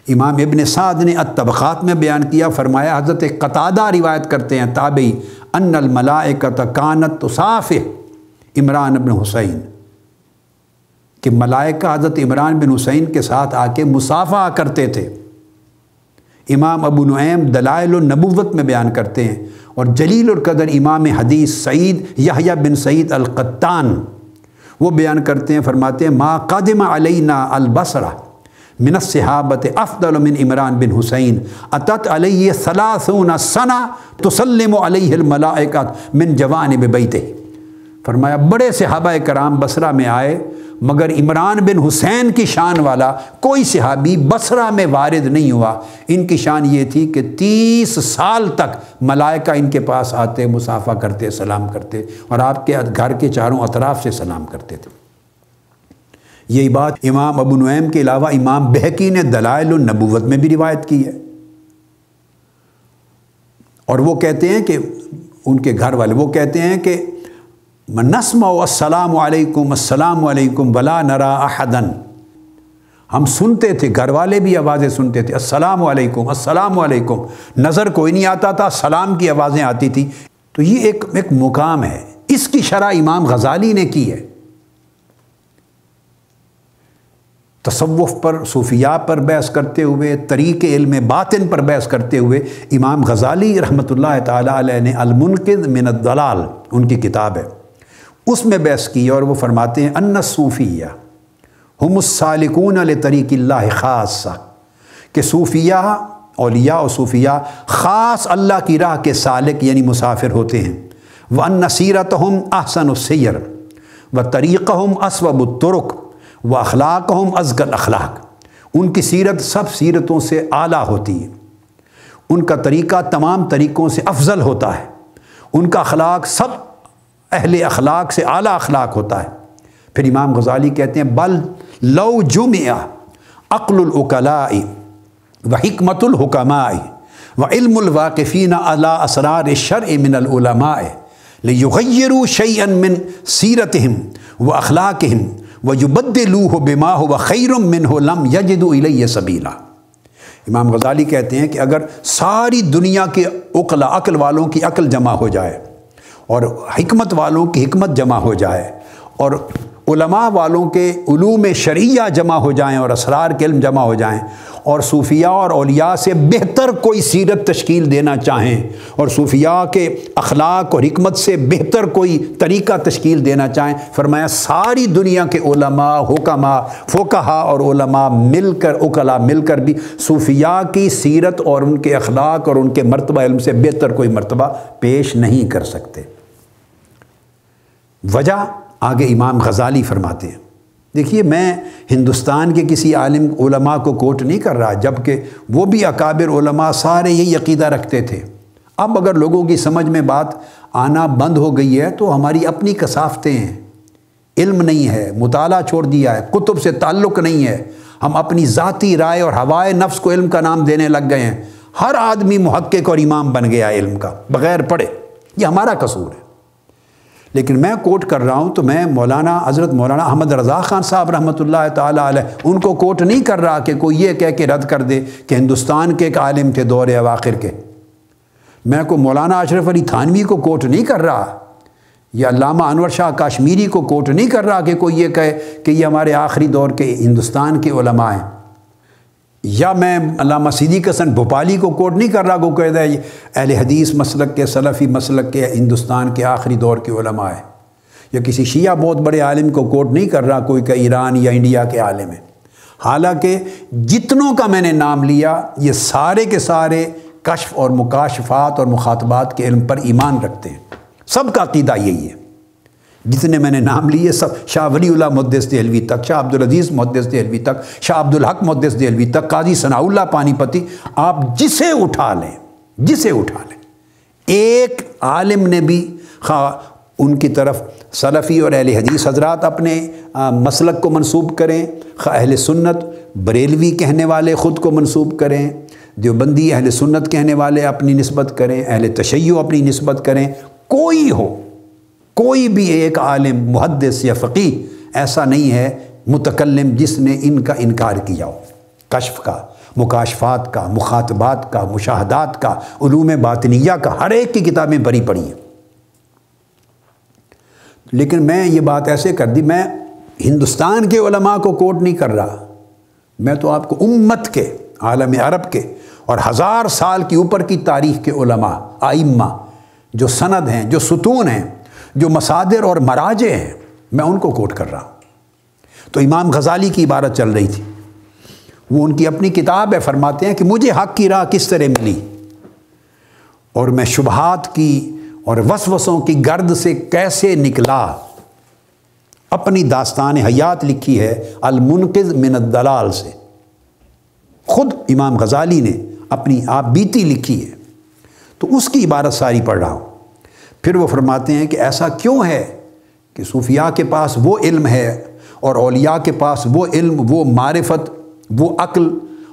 امام ابن سعد نے الطبقات میں بیان کیا۔ فرمایا حضرت قتادہ روایت کرتے ہیں تابعی ان الملائکۃ کانت تصافح عمران بن حسین، کہ ملائکہ حضرت عمران بن حسین کے ساتھ آ کے مصافحہ کرتے تھے۔ امام ابو نعیم دلائل النبوت میں بیان کرتے ہیں، اور جلیل القدر امام حدیث سعید یحییٰ بن سعید القطان وہ بیان کرتے ہیں، فرماتے ہیں ما قدم علینا البصرہ من الصحابۃ افضل من عمران بن حسین اتت علیہ 30 سنہ تسلم علیہ الملائکہ من جوانب بیتہ، فرمایا بڑے صحابہ کرام بصرہ میں آئے، مگر عمران بن حسین کی شان والا کوئی صحابی بصرہ میں وارد نہیں ہوا۔ ان کی شان یہ تھی کہ 30 سال تک ملائکہ ان کے پاس آتے، مصافحہ کرتے، سلام کرتے، اور آپ کے گھر کے چاروں اطراف سے سلام کرتے تھے۔ یہی بات امام ابو نعیم کے علاوہ امام بہقی نے دلائل النبوت میں بھی روایت کی ہے، اور وہ کہتے ہیں کہ ان کے گھر والے وہ کہتے ہیں کہ نسمع السلام علیکم السلام علیکم ولا نرا احدن، ہم سنتے تھے، گھر والے بھی آوازیں سنتے تھے السلام علیکم السلام علیکم، نظر کوئی نہیں آتا تھا، سلام کی آوازیں آتی تھی۔ تو یہ ایک مقام ہے، اس کی شرح امام غزالی نے کی ہے۔ تصوف پر، صوفیاء پر بحث کرتے ہوئے، طریق علم باطن پر بحث کرتے ہوئے امام غزالی رحمۃ اللہ تعالیٰ علیہ نے المنقذ من الضلال ان کی کتاب ہے، اس میں بحث کی، اور وہ فرماتے ہیں ان الصوفیہ ہم السالکون لطریق اللہ خاصہ، کہ صوفیاء، اولیاء و صوفیاء خاص اللہ کی راہ کے سالک یعنی مسافر ہوتے ہیں، وَأَنَّ سِيرَتَهُمْ أَحْسَنُ السِّيَرِ وَطَرِيقَهُمْ أَصْوَبُ الطُّرُقِ وَأَخْلَاقُهُمْ أَزْكَى الْأَخْلَاقِ، ان کی سیرت سب سیرتوں سے اعلیٰ ہوتی ہے، ان کا طریقہ تمام طریقوں سے افضل ہوتا ہے، ان کا اخلاق سب اہل اخلاق سے اعلیٰ اخلاق ہوتا ہے۔ پھر امام غزالی کہتے ہیں بل لو جمع عقل العقلاء وحکمت الحکماء وعلم الواقفین علی اسرار الشرع من العلماء لیغیروا شیئا من سیرتہم واخلاقہم ویبدلوہ بما هو خیر منہ لم یجدوا الیہ سبیلا۔ امام غزالی کہتے ہیں کہ اگر ساری دنیا کے عقل والوں کی عقل جمع ہو جائے، اور حکمت والوں کی حکمت جمع ہو جائے، اور علماء والوں کے علوم شرعیہ جمع ہو جائیں، اور اسرار کے علم جمع ہو جائیں، اور صوفیاء اور اولیاء سے بہتر کوئی سیرت تشکیل دینا چاہیں اور صوفیاء کے اخلاق اور حکمت سے بہتر کوئی طریقہ تشکیل دینا چاہیں، فرمایا ساری دنیا کے علماء، حکماء، فقہاء اور علماء عقلاء مل کر بھی صوفیاء کی سیرت اور ان کے اخلاق اور ان کے مرتبہ علم سے بہتر کوئی مرتبہ پیش نہیں کر سکتے۔ وجہ آگے امام غزالی فرماتے ہیں، دیکھیے میں ہندوستان کے کسی عالم علماء کو کوٹ نہیں کر رہا، جبکہ وہ بھی اکابر علماء سارے یہی عقیدہ رکھتے تھے۔ اب اگر لوگوں کی سمجھ میں بات آنا بند ہو گئی ہے تو ہماری اپنی کثافتیں ہیں، علم نہیں ہے، مطالعہ چھوڑ دیا ہے، کتب سے تعلق نہیں ہے، ہم اپنی ذاتی رائے اور ہوائے نفس کو علم کا نام دینے لگ گئے ہیں۔ ہر آدمی محقق اور امام بن گیا علم کا بغیر پڑھے، یہ ہمارا قصور ہے۔ لیکن میں کوٹ کر رہا ہوں تو میں حضرت مولانا احمد رضا خان صاحب رحمۃ اللہ تعالیٰ علیہ ان کو کوٹ نہیں کر رہا کہ کوئی یہ کہہ کے رد کر دے کہ ہندوستان کے ایک عالم تھے دور اواخر کے۔ میں کو مولانا اشرف علی تھانوی کو کوٹ نہیں کر رہا، یا علامہ انور شاہ کاشمیری کو کوٹ نہیں کر رہا کہ کوئی یہ کہے کہ یہ ہمارے آخری دور کے ہندوستان کے علماء ہیں، یا میں علامہ صدیق حسن بھوپالی کو کوٹ نہیں کر رہا کو کہہ دے اہل حدیث مسلک کے، سلفی مسلک کے ہندوستان کے آخری دور کے علماء ہیں، یا کسی شیعہ بہت بڑے عالم کو کوٹ نہیں کر رہا کوئی کہ ایران یا انڈیا کے عالم ہے۔ حالانکہ جتنوں کا میں نے نام لیا یہ سارے کے سارے کشف اور مکاشفات اور مخاطبات کے علم پر ایمان رکھتے ہیں، سب کا عقیدہ یہی ہے۔ جتنے میں نے نام لیے سب، شاہ ولی اللہ محدث دہلوی تک، شاہ عبدالعزیز محدث دہلوی تک، شاہ عبدالحق محدث دہلوی تک، قاضی ثناء اللہ پانی پتی، آپ جسے اٹھا لیں، جسے اٹھا لیں، ایک عالم نے بھی ان کی طرف سلفی اور اہل حدیث حضرات اپنے مسلک کو منسوب کریں، اہل سنت بریلوی کہنے والے خود کو منسوب کریں، دیوبندی اہل سنت کہنے والے اپنی نسبت کریں، اہل تشیع اپنی نسبت کریں، کوئی ہو، کوئی بھی ایک عالم محدث یا فقیہ ایسا نہیں ہے متکلم جس نے ان کا انکار کیا ہو، کشف کا، مکاشفات کا، مخاطبات کا، مشاہدات کا، علوم باطنیہ کا، ہر ایک کی کتابیں بری پڑی ہیں۔ لیکن میں یہ بات ایسے کر دی، میں ہندوستان کے علماء کو کوٹ نہیں کر رہا، میں تو آپ کو امت کے، عالم عرب کے اور 1000 سال کی اوپر کی تاریخ کے علماء، ائمہ جو سند ہیں، جو ستون ہیں، جو مصادر اور مراجع ہیں، میں ان کو کوٹ کر رہا ہوں۔ تو امام غزالی کی عبارت چل رہی تھی، وہ ان کی اپنی کتاب ہے، فرماتے ہیں کہ مجھے حق کی راہ کس طرح ملی اور میں شبہات کی اور وسوسوں کی گرد سے کیسے نکلا۔ اپنی داستان حیات لکھی ہے المنقذ من الدلال سے، خود امام غزالی نے اپنی آپ بیتی لکھی ہے، تو اس کی عبارت ساری پڑھ رہا ہوں۔ پھر وہ فرماتے ہیں کہ ایسا کیوں ہے کہ صوفیاء کے پاس وہ علم ہے اور اولیاء کے پاس وہ علم، وہ معرفت، وہ عقل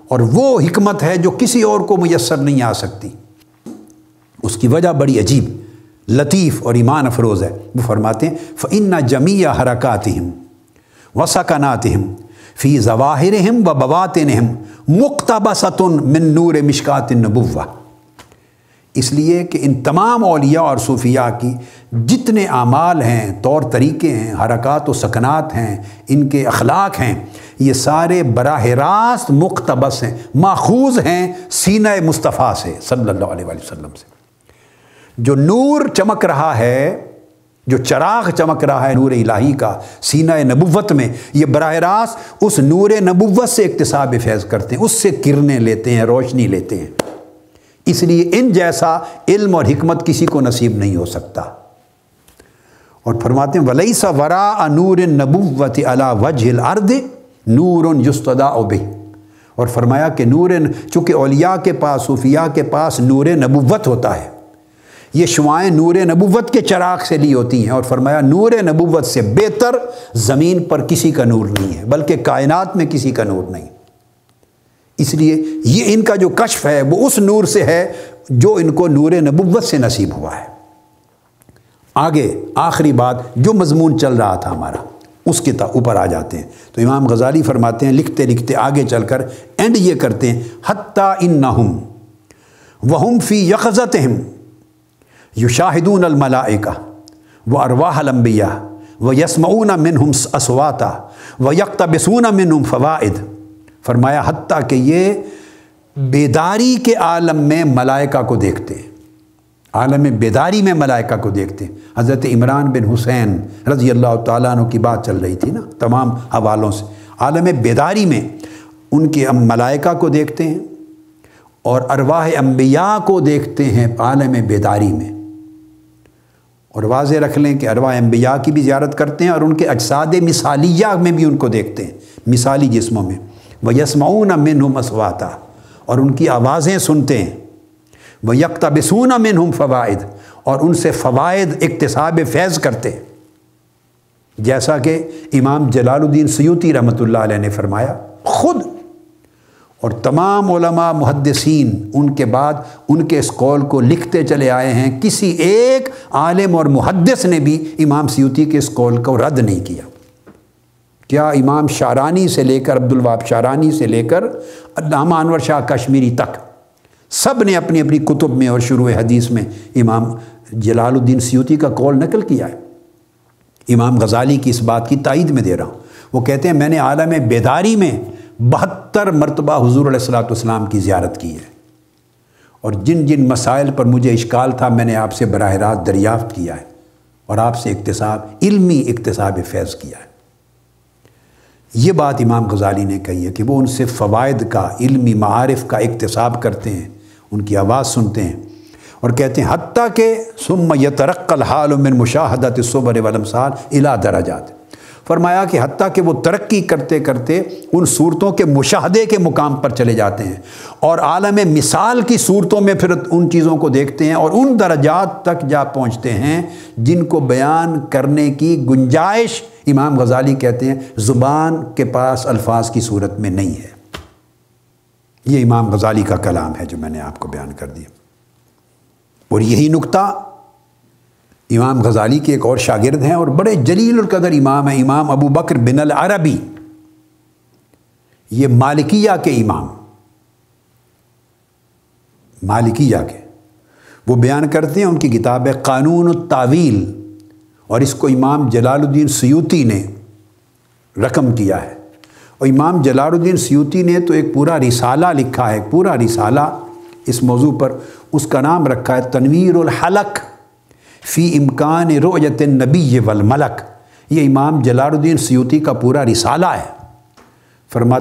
اور وہ حکمت ہے جو کسی اور کو میسر نہیں آ سکتی۔ اس کی وجہ بڑی عجیب، لطیف اور ایمان افروز ہے۔ وہ فرماتے ہیں فَإِنَّ جَمِيعَ حَرَكَاتِهِمْ وَسَكَنَاتِهِمْ فِي ظَوَاهِرِهِمْ وَبَوَاطِنِهِمْ مُقْتَبَسَةٌ مِّن نُّورِ مِشْكَاةِ النُّبُوَّةِ، اس لیے کہ ان تمام اولیاء اور صوفیاء کی جتنے اعمال ہیں، طور طریقے ہیں، حرکات و سکنات ہیں، ان کے اخلاق ہیں، یہ سارے براہ راست مقتبس ہیں، ماخوذ ہیں سینہ مصطفیٰ سے صلی اللہ علیہ وآلہ وسلم سے۔ جو نور چمک رہا ہے، جو چراغ چمک رہا ہے نور الہی کا سینہ نبوت میں، یہ براہ راست اس نور نبوت سے اکتساب فیض کرتے ہیں، اس سے کرنیں لیتے ہیں، روشنی لیتے ہیں۔ اس لیے ان جیسا علم اور حکمت کسی کو نصیب نہیں ہو سکتا۔ اور فرماتے ہیں وَلَيْسَ وَرَاءَ نُورِ النَّبُوَّةِ عَلَى وَجْهِ الْأَرْضِ نُورٌ يُسْتَدَاءُ بِهِ، اور فرمایا کہ چونکہ اولیاء کے پاس، صوفیاء کے پاس نور نبوت ہوتا ہے، یہ شعاعیں نور نبوت کے چراغ سے لی ہوتی ہیں، اور فرمایا نور نبوت سے بہتر زمین پر کسی کا نور نہیں ہے، بلکہ کائنات میں کسی کا نور نہیں۔ اس لیے یہ ان کا جو کشف ہے وہ اس نور سے ہے جو ان کو نور نبوت سے نصیب ہوا ہے۔ آگے آخری بات، جو مضمون چل رہا تھا ہمارا، اس کے اوپر آ جاتے ہیں۔ تو امام غزالی فرماتے ہیں، لکھتے لکھتے آگے چل کر اینڈ یہ کرتے ہیں حتیٰ انہم وہم فی یقظتہم یشاہدون الملائکہ وارواح الانبیاء ویسمعون منہم اصواتا ویقتبسون منہم فوائد فرمایا حتیٰ کہ یہ بیداری کے عالم میں ملائکہ کو دیکھتے ہیں، عالم بیداری میں ملائکہ کو دیکھتے ہیں۔ حضرت عمران بن حسین رضی اللہ تعالیٰ عنہ کی بات چل رہی تھی نا تمام حوالوں سے، عالم بیداری میں ان کے ملائکہ کو دیکھتے ہیں اور ارواح انبیاء کو دیکھتے ہیں عالم بیداری میں۔ اور واضح رکھ لیں کہ ارواح انبیاء کی بھی زیارت کرتے ہیں اور ان کے اجساد مثالیہ میں بھی ان کو دیکھتے ہیں، مثالی جسموں میں۔ وَيَسْمَعُونَ مِنْهُمْ أَصْوَاتًا، اور ان کی آوازیں سنتے ہیں۔ وَيَقْتَبِسُونَ مِنْهُمْ فَوَائِد، اور ان سے فوائد اکتساب فیض کرتے ہیں، جیسا کہ امام جلال الدین سیوطی رحمۃ اللہ علیہ نے فرمایا خود، اور تمام علماء محدثین ان کے بعد ان کے اس قول کو لکھتے چلے آئے ہیں۔ کسی ایک عالم اور محدث نے بھی امام سیوطی کے اس قول کو رد نہیں کیا۔ کیا امام شعرانی سے لے کر عبدالوہاب شعرانی سے لے کر علامہ انور شاہ کشمیری تک سب نے اپنی اپنی کتب میں اور شروع حدیث میں امام جلال الدین سیوطی کا قول نقل کیا ہے۔ امام غزالی کی اس بات کی تائید میں دے رہا ہوں، وہ کہتے ہیں میں نے عالم بیداری میں 72 مرتبہ حضور علیہ الصلوۃ والسلام کی زیارت کی ہے، اور جن جن مسائل پر مجھے اشکال تھا میں نے آپ سے براہ راست دریافت کیا ہے اور آپ سے علمی اکتساب فیض کیا ہے۔ یہ بات امام غزالی نے کہی ہے کہ وہ ان سے فوائد کا، علمی معارف کا اکتساب کرتے ہیں، ان کی آواز سنتے ہیں، اور کہتے ہیں حتیٰ کہ ثم یترقی الحال من مشاہدۃ الصور والامثال الی درجات، فرمایا کہ حتیٰ کہ وہ ترقی کرتے کرتے ان صورتوں کے مشاہدے کے مقام پر چلے جاتے ہیں اور عالم مثال کی صورتوں میں پھر ان چیزوں کو دیکھتے ہیں اور ان درجات تک جا پہنچتے ہیں جن کو بیان کرنے کی گنجائش امام غزالی کہتے ہیں زبان کے پاس الفاظ کی صورت میں نہیں ہے۔ یہ امام غزالی کا کلام ہے جو میں نے آپ کو بیان کر دیا، اور یہی نقطہ امام غزالی کے ایک اور شاگرد ہیں اور بڑے جلیل القدر امام ہیں، امام ابو بکر بن العربی، یہ مالکیہ کے امام، مالکیہ کے، وہ بیان کرتے ہیں، ان کی کتاب ہے قانون التاویل، اور اس کو امام جلال الدین سیوطی نے رقم کیا ہے۔ اور امام جلال الدین سیوطی نے تو ایک پورا رسالہ لکھا ہے، پورا رسالہ اس موضوع پر، اس کا نام رکھا ہے تنویر الحلق فی امکان رؤیت النبی والملک۔ یہ امام جلال الدین سیوطی کا پورا رسالہ ہے۔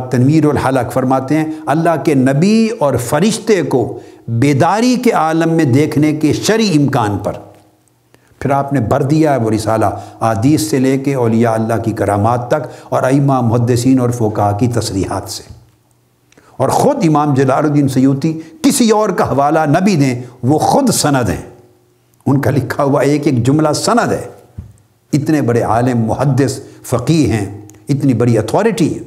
تنویر الحلق فرماتے ہیں اللہ کے نبی اور فرشتے کو بیداری کے عالم میں دیکھنے کے شرعی امکان پر، پھر آپ نے بھر دیا ہے وہ رسالہ احادیث سے لے کے اولیاء اللہ کی کرامات تک اور ائمہ محدثین اور فقہاء کی تصریحات سے، اور خود امام جلال الدین سیوطی کسی اور کا حوالہ نہ بھی دیں، وہ خود سند ہیں، ان کا لکھا ہوا ایک ایک جملہ سند ہے۔ اتنے بڑے عالم محدث فقیہ ہیں، اتنی بڑی اتھارٹی ہے،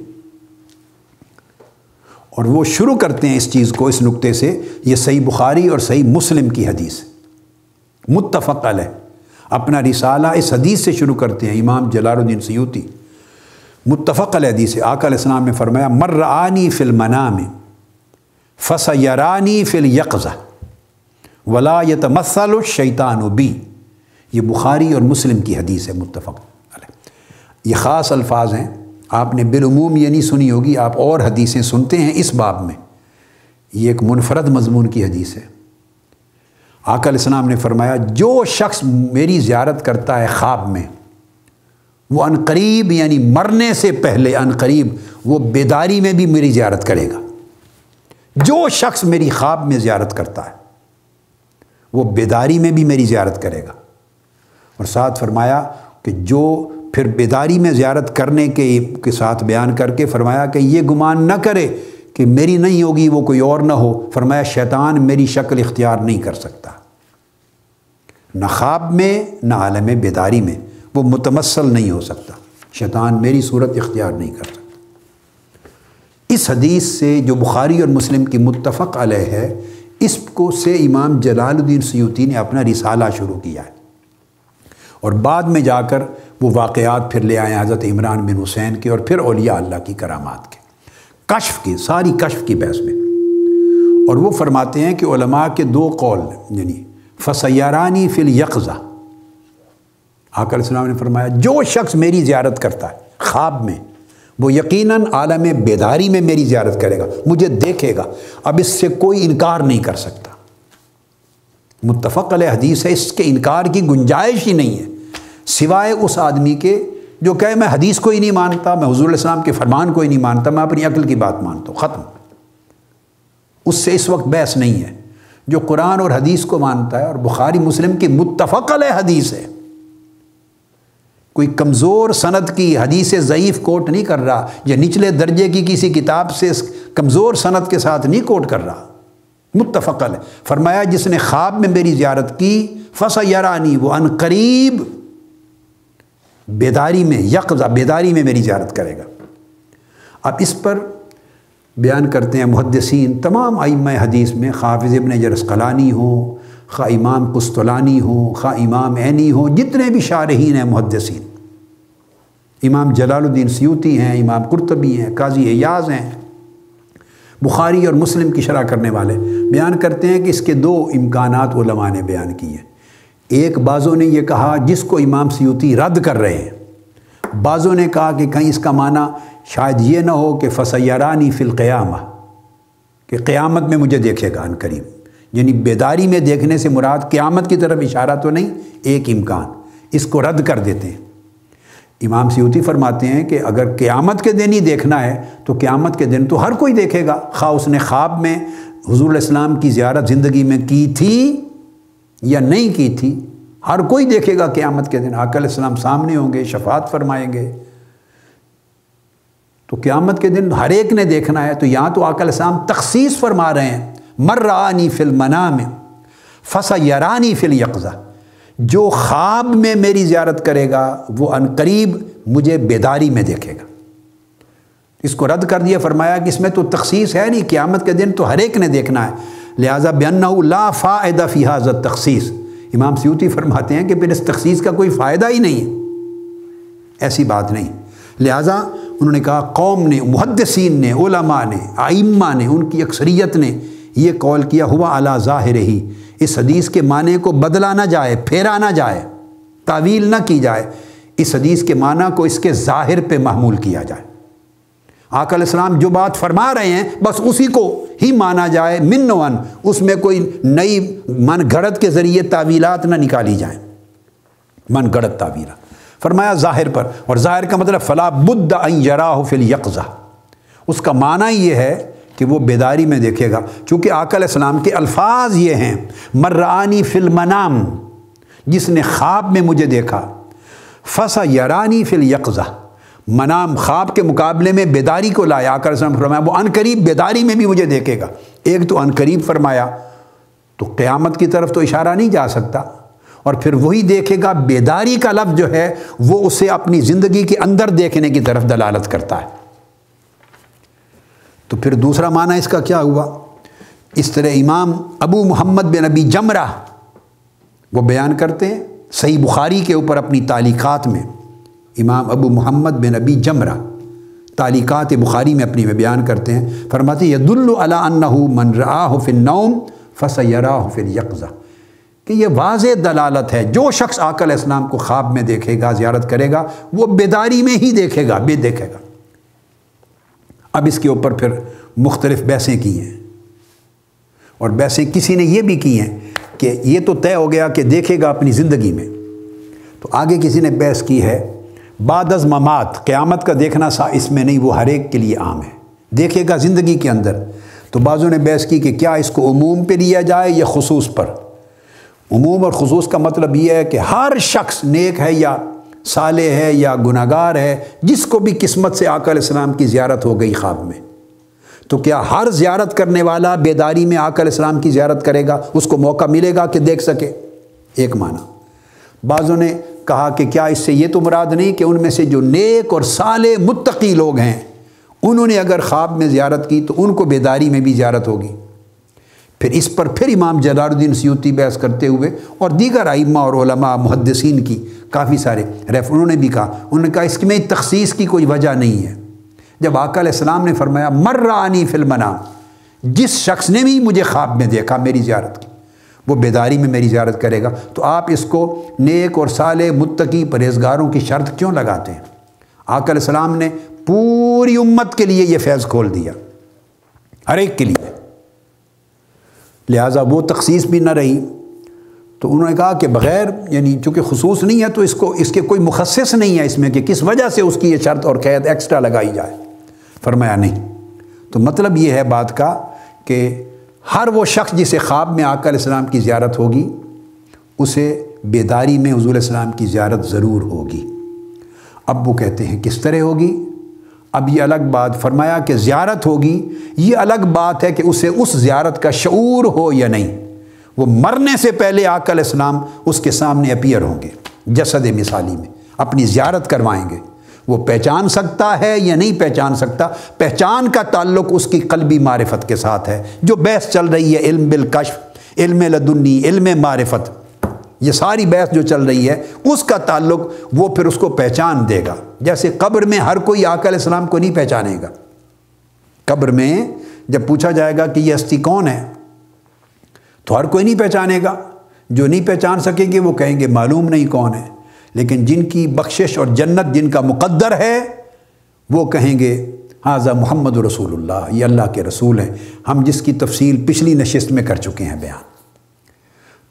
اور وہ شروع کرتے ہیں اس چیز کو اس نقطے سے، یہ صحیح بخاری اور صحیح مسلم کی حدیث متفق علیہ، اپنا رسالہ اس حدیث سے شروع کرتے ہیں امام جلال الدین سیوطی، متفق علیہ حدیث ہے۔ آقا علیہ السلام نے فرمایا من رآنی فی المنام فسیرانی فی الیقظہ ولا یتمثل الشیطان بی، یہ بخاری اور مسلم کی حدیث ہے متفق علیہ۔ یہ خاص الفاظ ہیں، آپ نے بالعموم یہ نہیں سنی ہوگی، آپ اور حدیثیں سنتے ہیں اس باب میں، یہ ایک منفرد مضمون کی حدیث ہے۔ آقا علیہ السلام نے فرمایا جو شخص میری زیارت کرتا ہے خواب میں، وہ عنقریب یعنی مرنے سے پہلے عنقریب وہ بیداری میں بھی میری زیارت کرے گا۔ جو شخص میری خواب میں زیارت کرتا ہے وہ بیداری میں بھی میری زیارت کرے گا، اور ساتھ فرمایا کہ جو پھر بیداری میں زیارت کرنے کے ساتھ بیان کر کے فرمایا کہ یہ گمان نہ کرے کہ میری نہیں ہوگی وہ کوئی اور نہ ہو، فرمایا شیطان میری شکل اختیار نہیں کر سکتا، نہ خواب میں نہ عالم بیداری میں وہ متمثل نہیں ہو سکتا، شیطان میری صورت اختیار نہیں کر سکتا۔ اس حدیث سے جو بخاری اور مسلم کی متفق علیہ ہے، اس کو سے امام جلال الدین سیوطی نے اپنا رسالہ شروع کیا ہے، اور بعد میں جا کر وہ واقعات پھر لے آئے حضرت عمران بن حسین کے اور پھر اولیاء اللہ کی کرامات کے، کشف کی، ساری کشف کی بحث میں۔ اور وہ فرماتے ہیں کہ علماء کے دو قول، یعنی فسیرانی فی الیقظہ، آقا علیہ السلام نے فرمایا جو شخص میری زیارت کرتا ہے خواب میں، وہ یقیناً عالم بیداری میں میری زیارت کرے گا، مجھے دیکھے گا، اب اس سے کوئی انکار نہیں کر سکتا۔ متفق علیہ حدیث ہے، اس کے انکار کی گنجائش ہی نہیں ہے، سوائے اس آدمی کے جو کہے میں حدیث کو ہی نہیں مانتا، میں حضور علیہ السلام کے فرمان کو ہی نہیں مانتا، میں اپنی عقل کی بات مانتا ہوں، ختم۔ اس سے اس وقت بحث نہیں ہے۔ جو قرآن اور حدیث کو مانتا ہے، اور بخاری مسلم کی متفق علیہ حدیث ہے، کوئی کمزور سند کی حدیث ضعیف کوٹ نہیں کر رہا، یا نچلے درجے کی کسی کتاب سے کمزور سند کے ساتھ نہیں کوٹ کر رہا، متفق علیہ۔ فرمایا جس نے خواب میں میری زیارت کی فَسَيَرَانِي، وہ عن قریب بیداری میں، یقظہ بیداری میں میری زیارت کرے گا۔ اب اس پر بیان کرتے ہیں محدثین، تمام ائمہ حدیث میں، حافظ ابن حجر عسقلانی ہوں، خواہ امام قسطلانی ہوں، خواہ امام عینی ہوں، جتنے بھی شارحین ہیں محدثین، امام جلال الدین سیوطی ہیں، امام قرطبی ہیں، قاضی ایاز ہیں، بخاری اور مسلم کی شرح کرنے والے بیان کرتے ہیں کہ اس کے دو امکانات علماء نے بیان کیے ہیں۔ ایک بعضوں نے یہ کہا جس کو امام سیوطی رد کر رہے ہیں، بعضوں نے کہا کہ کہیں اس کا معنی شاید یہ نہ ہو کہ فَسَيَرَانِي فِي الْقِيَامَةِ، کہ قیامت میں مجھے دیکھے گا عن قریب، یعنی بیداری میں دیکھنے سے مراد قیامت کی طرف اشارہ تو نہیں، ایک امکان، اس کو رد کر دیتے ہیں۔ امام سیوطی فرماتے ہیں کہ اگر قیامت کے دن ہی دیکھنا ہے تو قیامت کے دن تو ہر کوئی دیکھے گا، خواہ اس نے خواب میں حضور علیہ السلام کی زیارت زندگی میں کی تھی یا نہیں کی تھی، ہر کوئی دیکھے گا قیامت کے دن، آقا علیہ السلام سامنے ہوں گے، شفاعت فرمائیں گے، تو قیامت کے دن ہر ایک نے دیکھنا ہے۔ تو یہاں تو آقا علیہ السلام تخصیص فرما رہے ہیں، مَن رَآنِي فِي الْمَنَامِ فَسَيَرَانِي فِي الْيَقْظَةِ، جو خواب میں میری زیارت کرے گا وہ عن قریب مجھے بیداری میں دیکھے گا۔ اس کو رد کر دیا، فرمایا کہ اس میں تو تخصیص ہے نہیں، قیامت کے دن تو ہر ایک نے دیکھنا ہے، لہٰذا بِأَنَّهُ لَا فَائِدَ فِي هَذَا التَّخْصِيص، امام سیوطی فرماتے ہیں کہ پھر اس تخصیص کا کوئی فائدہ ہی نہیں ہے، ایسی بات نہیں۔ لہٰذا انہوں نے کہا قوم نے، محدثین نے، علماء نے، ائمہ نے، ان کی اکثریت نے یہ قول کیا ہوا علی ظاہر ہی، اس حدیث کے معنی کو بدلا نہ جائے، پھیرا نہ جائے، تعویل نہ کی جائے، اس حدیث کے معنی کو اس کے ظاہر پہ محمول کیا جائے۔ آقا علیہ السلام جو بات فرما رہے ہیں بس اسی کو ہی مانا جائے، من ون، اس میں کوئی نئی من گھڑت کے ذریعے تعویلات نہ نکالی جائیں، من گھڑت تعویلات۔ فرمایا ظاہر پر، اور ظاہر کا مطلب فلا بد ان یراہ فی الیقظہ، اس کا معنی یہ ہے کہ وہ بیداری میں دیکھے گا، چونکہ آقا علیہ السلام کے الفاظ یہ ہیں مَن رَآنِي فِی الْمَنَامِ، جس نے خواب میں مجھے دیکھا، فَسَيَرَانِي فِی الْيَقْظَةِ، منام خواب کے مقابلے میں بیداری کو لایا، آقا علیہ السلام فرمایا وہ عن قریب بیداری میں بھی مجھے دیکھے گا۔ ایک تو عن قریب فرمایا تو قیامت کی طرف تو اشارہ نہیں جا سکتا، اور پھر وہی دیکھے گا، بیداری کا لفظ جو ہے وہ اسے اپنی زندگی کے اندر دیکھنے کی طرف دلالت کرتا ہے۔ تو پھر دوسرا معنی اس کا کیا ہوا؟ اس طرح امام ابو محمد بن ابی جمرہ وہ بیان کرتے ہیں صحیح بخاری کے اوپر اپنی تعلیقات میں، امام ابو محمد بن ابی جمرہ تعلیقات بخاری میں اپنی میں بیان کرتے ہیں، فرماتے ہیں یدل علی انہ من رآہ فی النوم فسیراہ فی الیقظہ، کہ یہ واضح دلالت ہے جو شخص آقا علیہ السلام کو خواب میں دیکھے گا، زیارت کرے گا، وہ بیداری میں ہی دیکھے گا، دیکھے گا۔ اب اس کے اوپر پھر مختلف بحثیں کی ہیں، اور بحثیں کسی نے یہ بھی کی ہیں کہ یہ تو طے ہو گیا کہ دیکھے گا اپنی زندگی میں، تو آگے کسی نے بحث کی ہے بعد از ممات، قیامت کا دیکھنا سا اس میں نہیں، وہ ہر ایک کے لیے عام ہے، دیکھے گا زندگی کے اندر۔ تو بعضوں نے بحث کی کہ کیا اس کو عموم پہ لیا جائے یا خصوص پر؟ عموم اور خصوص کا مطلب یہ ہے کہ ہر شخص نیک ہے یا صالح ہے یا گناہگار ہے، جس کو بھی قسمت سے آقا علیہ السلام کی زیارت ہو گئی خواب میں، تو کیا ہر زیارت کرنے والا بیداری میں آقا علیہ السلام کی زیارت کرے گا، اس کو موقع ملے گا کہ دیکھ سکے؟ ایک معنی۔ بعضوں نے کہا کہ کیا اس سے یہ تو مراد نہیں کہ ان میں سے جو نیک اور صالح متقی لوگ ہیں انہوں نے اگر خواب میں زیارت کی تو ان کو بیداری میں بھی زیارت ہوگی؟ پھر اس پر پھر امام جلال الدین سیوطی بحث کرتے ہوئے اور دیگر ائمہ اور علماء محدثین کی کافی سارے انہوں نے بھی کہا، انہوں نے کہا اس میں تخصیص کی کوئی وجہ نہیں ہے۔ جب آقا علیہ السلام نے فرمایا مَن رآنِی فِی الْمَنَامِ، جس شخص نے بھی مجھے خواب میں دیکھا میری زیارت کی، وہ بیداری میں میری زیارت کرے گا، تو آپ اس کو نیک اور صالح متقی پرہیزگاروں کی شرط کیوں لگاتے ہیں؟ آقا علیہ السلام نے پوری امت کے لیے یہ فیض کھول دیا، ہر ایک کے لیے، لہٰذا وہ تخصیص بھی نہ رہی۔ تو انہوں نے کہا کہ بغیر، یعنی چونکہ خصوص نہیں ہے تو اس کے کوئی مخصص نہیں ہے اس میں کہ کس وجہ سے اس کی یہ شرط اور قید ایکسٹرا لگائی جائے۔ فرمایا نہیں۔ تو مطلب یہ ہے بات کا کہ ہر وہ شخص جسے خواب میں آقا علیہ السلام کی زیارت ہوگی، اسے بیداری میں حضور علیہ السلام کی زیارت ضرور ہوگی۔ اب وہ کہتے ہیں کس طرح ہوگی؟ اب یہ الگ بات، فرمایا کہ زیارت ہوگی، یہ الگ بات ہے کہ اسے اس زیارت کا شعور ہو یا نہیں۔ وہ مرنے سے پہلے آقا علیہ السلام اس کے سامنے اپیئر ہوں گے جسد مثالی میں، اپنی زیارت کروائیں گے۔ وہ پہچان سکتا ہے یا نہیں پہچان سکتا، پہچان کا تعلق اس کی قلبی معرفت کے ساتھ ہے۔ جو بحث چل رہی ہے علم بالکشف، علم لدنی، علم معرفت، یہ ساری بحث جو چل رہی ہے اس کا تعلق وہ پھر اس کو پہچان دے گا۔ جیسے قبر میں ہر کوئی آقا علیہ السلام کو نہیں پہچانے گا۔ قبر میں جب پوچھا جائے گا کہ یہ ہستی کون ہے تو ہر کوئی نہیں پہچانے گا۔ جو نہیں پہچان سکیں گے وہ کہیں گے معلوم نہیں کون ہے، لیکن جن کی بخشش اور جنت جن کا مقدر ہے وہ کہیں گے ھذا محمد رسول اللہ، یہ اللہ کے رسول ہیں، ہم جس کی تفصیل پچھلی نشست میں کر چکے ہیں بیان۔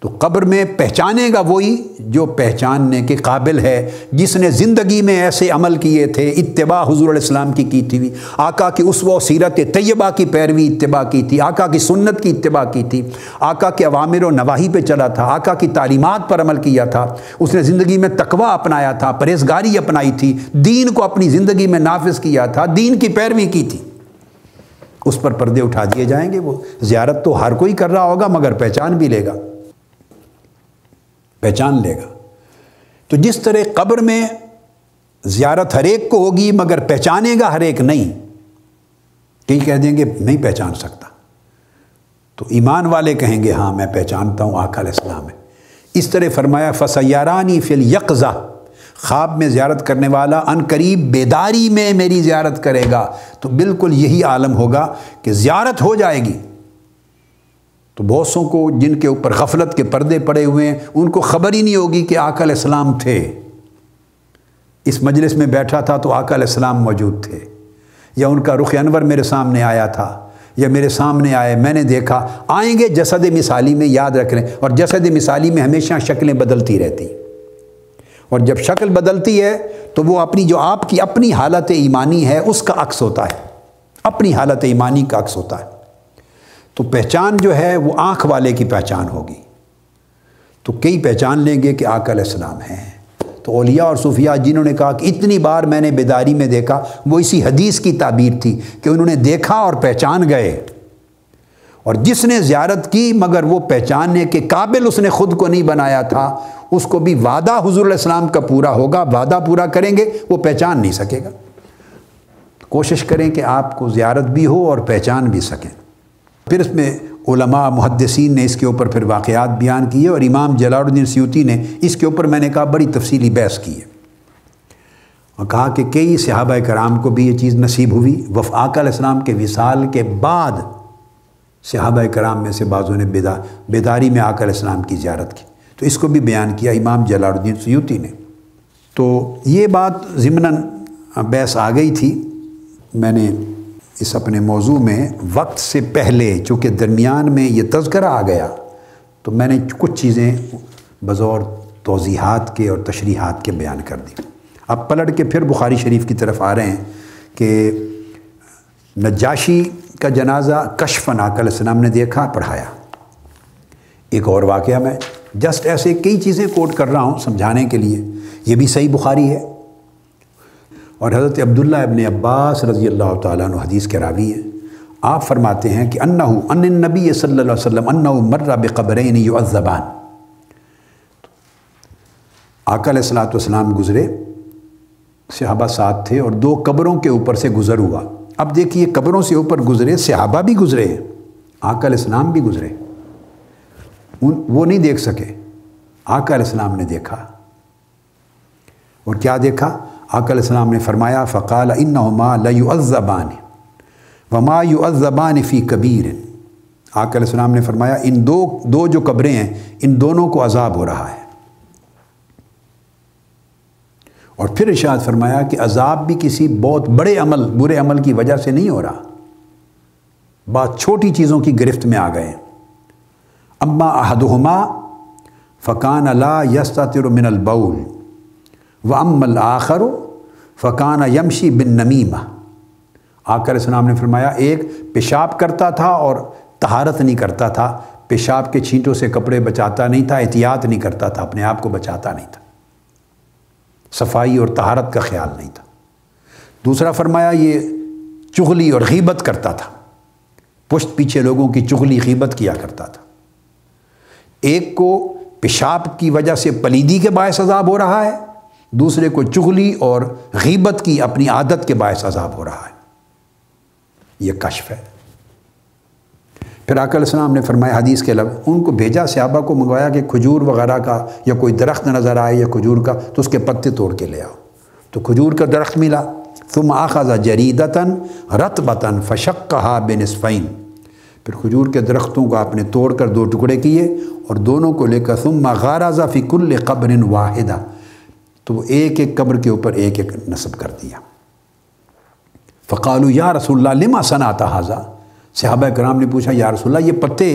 تو قبر میں پہچانے گا وہی جو پہچاننے کے قابل ہے، جس نے زندگی میں ایسے عمل کیے تھے، اتباع حضور علیہ السلام کی تھی، آقا کی اسوہ و سیرت طیبہ کی پیروی اتباع کی تھی، آقا کی سنت کی اتباع کی تھی، آقا کے اوامر و نواہی پہ چلا تھا، آقا کی تعلیمات پر عمل کیا تھا، اس نے زندگی میں تقویٰ اپنایا تھا، پرہیزگاری اپنائی تھی، دین کو اپنی زندگی میں نافذ کیا تھا، دین کی پیروی کی تھی۔ اس پر پردے اٹھا دیے جائیں گے۔ وہ زیارت تو ہر کوئی کر رہا ہوگا مگر پہچان بھی لے گا، پہچان لے گا۔ تو جس طرح قبر میں زیارت ہر ایک کو ہوگی مگر پہچانے گا ہر ایک نہیں، کئی کہہ دیں گے نہیں پہچان سکتا، تو ایمان والے کہیں گے ہاں میں پہچانتا ہوں آقا علیہ السلام ہے۔ اس طرح فرمایا فَسَيَّرَانِي فِي الْيَقْظَةِ، خواب میں زیارت کرنے والا ان قریب بیداری میں میری زیارت کرے گا۔ تو بالکل یہی عالم ہوگا کہ زیارت ہو جائے گی تو بہت سوں کو جن کے اوپر غفلت کے پردے پڑے ہوئے ہیں ان کو خبر ہی نہیں ہوگی کہ آقا علیہ السلام تھے۔ اس مجلس میں بیٹھا تھا تو آقا علیہ السلام موجود تھے، یا ان کا رخ انور میرے سامنے آیا تھا، یا میرے سامنے آئے میں نے دیکھا۔ آئیں گے جسد مثالی میں، یاد رکھ لیں، اور جسد مثالی میں ہمیشہ شکلیں بدلتی رہتی، اور جب شکل بدلتی ہے تو وہ اپنی جو آپ کی اپنی حالت ایمانی ہے اس کا عکس ہوتا ہے، اپنی حالت ایمانی کا عکس ہوتا ہے۔ تو پہچان جو ہے وہ آنکھ والے کی پہچان ہوگی، تو کئی پہچان لیں گے کہ آقا علیہ السلام ہیں۔ تو اولیاء اور صوفیاء جنہوں نے کہا کہ اتنی بار میں نے بیداری میں دیکھا، وہ اسی حدیث کی تعبیر تھی کہ انہوں نے دیکھا اور پہچان گئے۔ اور جس نے زیارت کی مگر وہ پہچاننے کے قابل اس نے خود کو نہیں بنایا تھا، اس کو بھی وعدہ حضور علیہ السلام کا پورا ہوگا، وعدہ پورا کریں گے وہ پہچان نہیں سکے گا۔ کوشش کریں کہ آپ کو زیارت بھی ہو اور پہچان بھی سکیں۔ پھر اس میں علماء محدثین نے اس کے اوپر پھر واقعات بیان کیے، اور امام جلال الدین سیوطی نے اس کے اوپر میں نے کہا بڑی تفصیلی بحث کی ہے، اور کہا کہ کئی صحابہ کرام کو بھی یہ چیز نصیب ہوئی۔ آقا علیہ السلام کے وصال کے بعد صحابہ کرام میں سے بعضوں نے بیداری میں آقا علیہ السلام کی زیارت کی، تو اس کو بھی بیان کیا امام جلال الدین سیوطی نے۔ تو یہ بات ضمناً بحث آ گئی تھی، میں نے اس اپنے موضوع میں وقت سے پہلے چونکہ درمیان میں یہ تذکرہ آ گیا تو میں نے کچھ چیزیں بطور توضیحات کے اور تشریحات کے بیان کر دی۔ اب پلٹ کے پھر بخاری شریف کی طرف آ رہے ہیں کہ نجاشی کا جنازہ کشفاً آقا علیہ السلام نے دیکھا، پڑھایا۔ ایک اور واقعہ میں جسٹ ایسے کئی چیزیں کوٹ کر رہا ہوں سمجھانے کے لیے، یہ بھی صحیح بخاری ہے، اور حضرت عبداللہ ابن عباس رضی اللہ تعالیٰ عنہ حدیث کے راوی ہیں۔ آپ فرماتے ہیں کہ ان النبی صلی اللہ علیہ وسلم انہ مر بقبرین یعذبان، آقا علیہ السلام گزرے، صحابہ ساتھ تھے، اور دو قبروں کے اوپر سے گزر ہوا۔ اب دیکھیے قبروں سے اوپر گزرے، صحابہ بھی گزرے ہیں، آقا علیہ السلام بھی گزرے، وہ نہیں دیکھ سکے، آقا علیہ السلام نے دیکھا۔ اور کیا دیکھا؟ آقا علیہ السلام نے فرمایا فقال انہما لیعذبان وما یعذبان فی کبیر، آقا علیہ السلام نے فرمایا ان دو جو قبریں ہیں ان دونوں کو عذاب ہو رہا ہے، اور پھر ارشاد فرمایا کہ عذاب بھی کسی بہت برے عمل کی وجہ سے نہیں ہو رہا، بات چھوٹی چیزوں کی گرفت میں آ گئے۔ اما احدہما فکان لا یستتر من البول واما الآخر فکان یمشی بالنمیمہ۔ آقا علیہ السلام نے فرمایا ایک پیشاب کرتا تھا اور طہارت نہیں کرتا تھا، پیشاب کے چھینٹوں سے کپڑے بچاتا نہیں تھا، احتیاط نہیں کرتا تھا، اپنے آپ کو بچاتا نہیں تھا، صفائی اور طہارت کا خیال نہیں تھا۔ دوسرا فرمایا یہ چغلی اور غیبت کرتا تھا، پشت پیچھے لوگوں کی چغلی غیبت کیا کرتا تھا۔ ایک کو پیشاب کی وجہ سے پلیدی کے باعث عذاب ہو رہا ہے، دوسرے کو چغلی اور غیبت کی اپنی عادت کے باعث عذاب ہو رہا ہے۔ یہ کشف ہے۔ پھر آقا علیہ السلام نے فرمایا حدیث کے لفظ، ان کو بھیجا، صحابہ کو منگوایا کہ کھجور وغیرہ کا یا کوئی درخت نظر آئے یا کھجور کا تو اس کے پتے توڑ کے لے آؤ۔ تو کھجور کا درخت ملا، ثم اخذ جریدتاً رطبتاً فشقها بنصفین، پھر کھجور کے درختوں کو آپ نے توڑ کر دو ٹکڑے کیے اور دونوں کو لے کر ثم غرز فی کل قبر واحدہ، تو وہ ایک ایک قبر کے اوپر ایک ایک نصب کر دیا۔ فقالوا یا رسول اللہ لما صنعت ھذا، صحابہ کرام نے پوچھا یا رسول اللہ یہ پتے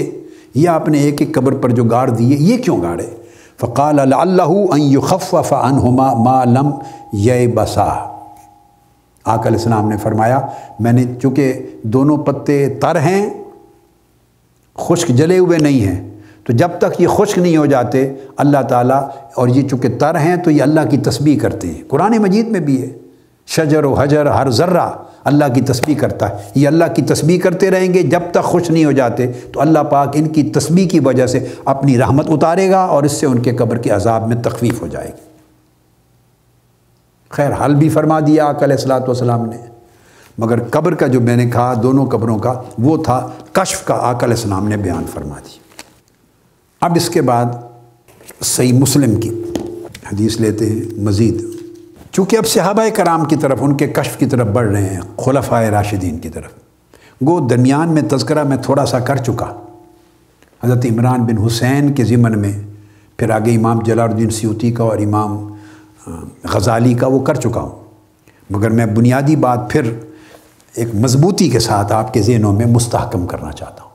یہ آپ نے ایک ایک قبر پر جو گاڑ دیے یہ کیوں گاڑے؟ فقال لعلہ ان یخفف عنہما ما لم یبسا، آقا علیہ السلام نے فرمایا میں نے چونکہ دونوں پتے تر ہیں، خشک جلے ہوئے نہیں ہیں، تو جب تک یہ خشک نہیں ہو جاتے اللہ تعالیٰ، اور یہ چونکہ تر ہیں تو یہ اللہ کی تسبیح کرتے ہیں۔ قرآن مجید میں بھی ہے شجر و حجر ہر ذرہ اللہ کی تسبیح کرتا ہے، یہ اللہ کی تسبیح کرتے رہیں گے جب تک خوش نہیں ہو جاتے، تو اللہ پاک ان کی تسبیح کی وجہ سے اپنی رحمت اتارے گا اور اس سے ان کے قبر کے عذاب میں تخفیف ہو جائے گی۔ خیر حل بھی فرما دیا آقا علیہ السلام نے، مگر قبر کا جو میں نے کہا دونوں قبروں کا وہ تھا کشف کا، آقا علیہ السلام نے بیان فرما دی۔ اب اس کے بعد صحیح مسلم کی حدیث لیتے ہیں مزید، چونکہ اب صحابہ کرام کی طرف ان کے کشف کی طرف بڑھ رہے ہیں، خلفائے راشدین کی طرف۔ گو درمیان میں تذکرہ میں تھوڑا سا کر چکا حضرت عمران بن حسین کے ضمن میں، پھر آگے امام جلال الدین سیوطی کا اور امام غزالی کا وہ کر چکا ہوں، مگر میں بنیادی بات پھر ایک مضبوطی کے ساتھ آپ کے ذہنوں میں مستحکم کرنا چاہتا ہوں۔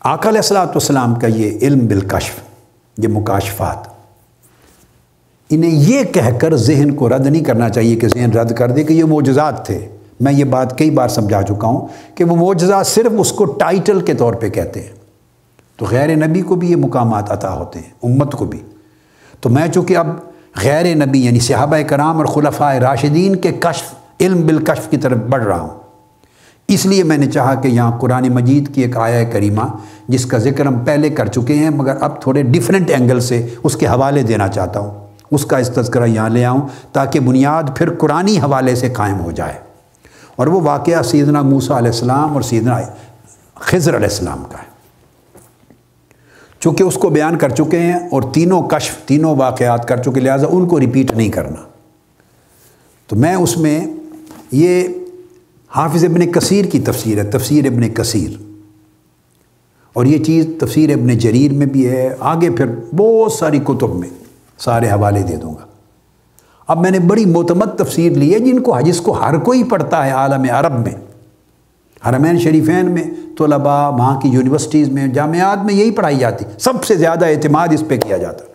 آقا علیہ السلام کا یہ علم بالکشف، یہ مکاشفات، انہیں یہ کہہ کر ذہن کو رد نہیں کرنا چاہیے کہ ذہن رد کر دے کہ یہ معجزات تھے۔ میں یہ بات کئی بار سمجھا چکا ہوں کہ وہ معجزات صرف اس کو ٹائٹل کے طور پہ کہتے ہیں، تو غیر نبی کو بھی یہ مقامات عطا ہوتے ہیں، امت کو بھی۔ تو میں چونکہ اب غیر نبی یعنی صحابہ کرام اور خلفائے راشدین کے کشف، علم بالکشف کی طرف بڑھ رہا ہوں، اس لیے میں نے چاہا کہ یہاں قرآن مجید کی ایک آیہ کریمہ جس کا ذکر ہم پہلے کر چکے ہیں مگر اب تھوڑے ڈیفرنٹ اینگل سے اس کے حوالے دینا چاہتا ہوں، اس کا اس تذکرہ یہاں لے آؤں تاکہ بنیاد پھر قرآنی حوالے سے قائم ہو جائے، اور وہ واقعہ سیدنا موسیٰ علیہ السلام اور سیدنا خضر علیہ السلام کا ہے۔ چونکہ اس کو بیان کر چکے ہیں اور تینوں کشف، تینوں واقعات کر چکے، لہٰذا ان کو ریپیٹ نہیں کرنا۔ تو میں اس میں یہ حافظ ابن کثیر کی تفسیر ہے، تفسیر ابن کثیر، اور یہ چیز تفسیر ابن جریر میں بھی ہے، آگے پھر بہت ساری کتب میں سارے حوالے دے دوں گا۔ اب میں نے بڑی معتمد تفسیر لی ہے جس کو ہر کوئی پڑھتا ہے عالم عرب میں، حرمین شریفین میں، طلباء، وہاں کی یونیورسٹیز میں، جامعات میں یہی پڑھائی جاتی، سب سے زیادہ اعتماد اس پہ کیا جاتا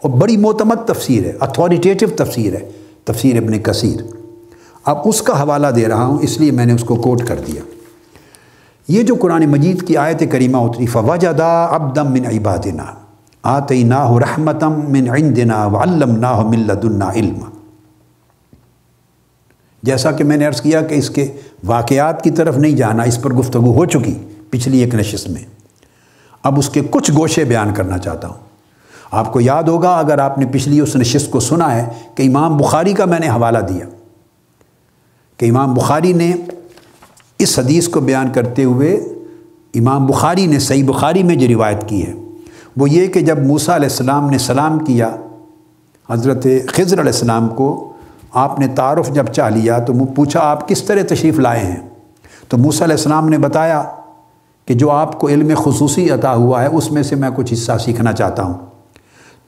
اور بڑی معتمد تفسیر ہے، اتھارٹیٹو تفسیر ہے تفسیر ابن کثیر۔ اب اس کا حوالہ دے رہا ہوں اس لیے میں نے اس کو کوٹ کر دیا۔ یہ جو قرآن مجید کی آیت کریمہ اتری، فَوَجَدَا عَبْدًا مِّنْ عِبَادِنَا آتَيْنَاهُ رَحْمَةً مِّنْ عِنْدِنَا وَعَلَّمْنَاهُ مِن لَّدُنَّا عِلْمًا، جیسا کہ میں نے عرض کیا کہ اس کے واقعات کی طرف نہیں جانا، اس پر گفتگو ہو چکی پچھلی ایک نشست میں، اب اس کے کچھ گوشے بیان کرنا چاہتا ہوں۔ آپ کو یاد ہوگا اگر آپ نے پچھلی اس نشست کو سنا ہے کہ امام بخاری کا میں نے حوالہ دیا کہ امام بخاری نے اس حدیث کو بیان کرتے ہوئے، امام بخاری نے صحیح بخاری میں جو روایت کی ہے وہ یہ کہ جب موسیٰ علیہ السلام نے سلام کیا حضرت خضر علیہ السلام کو، آپ نے تعارف جب چاہ لیا تو پوچھا آپ کس طرح تشریف لائے ہیں، تو موسیٰ علیہ السلام نے بتایا کہ جو آپ کو علم خصوصی عطا ہوا ہے اس میں سے میں کچھ حصہ سیکھنا چاہتا ہوں۔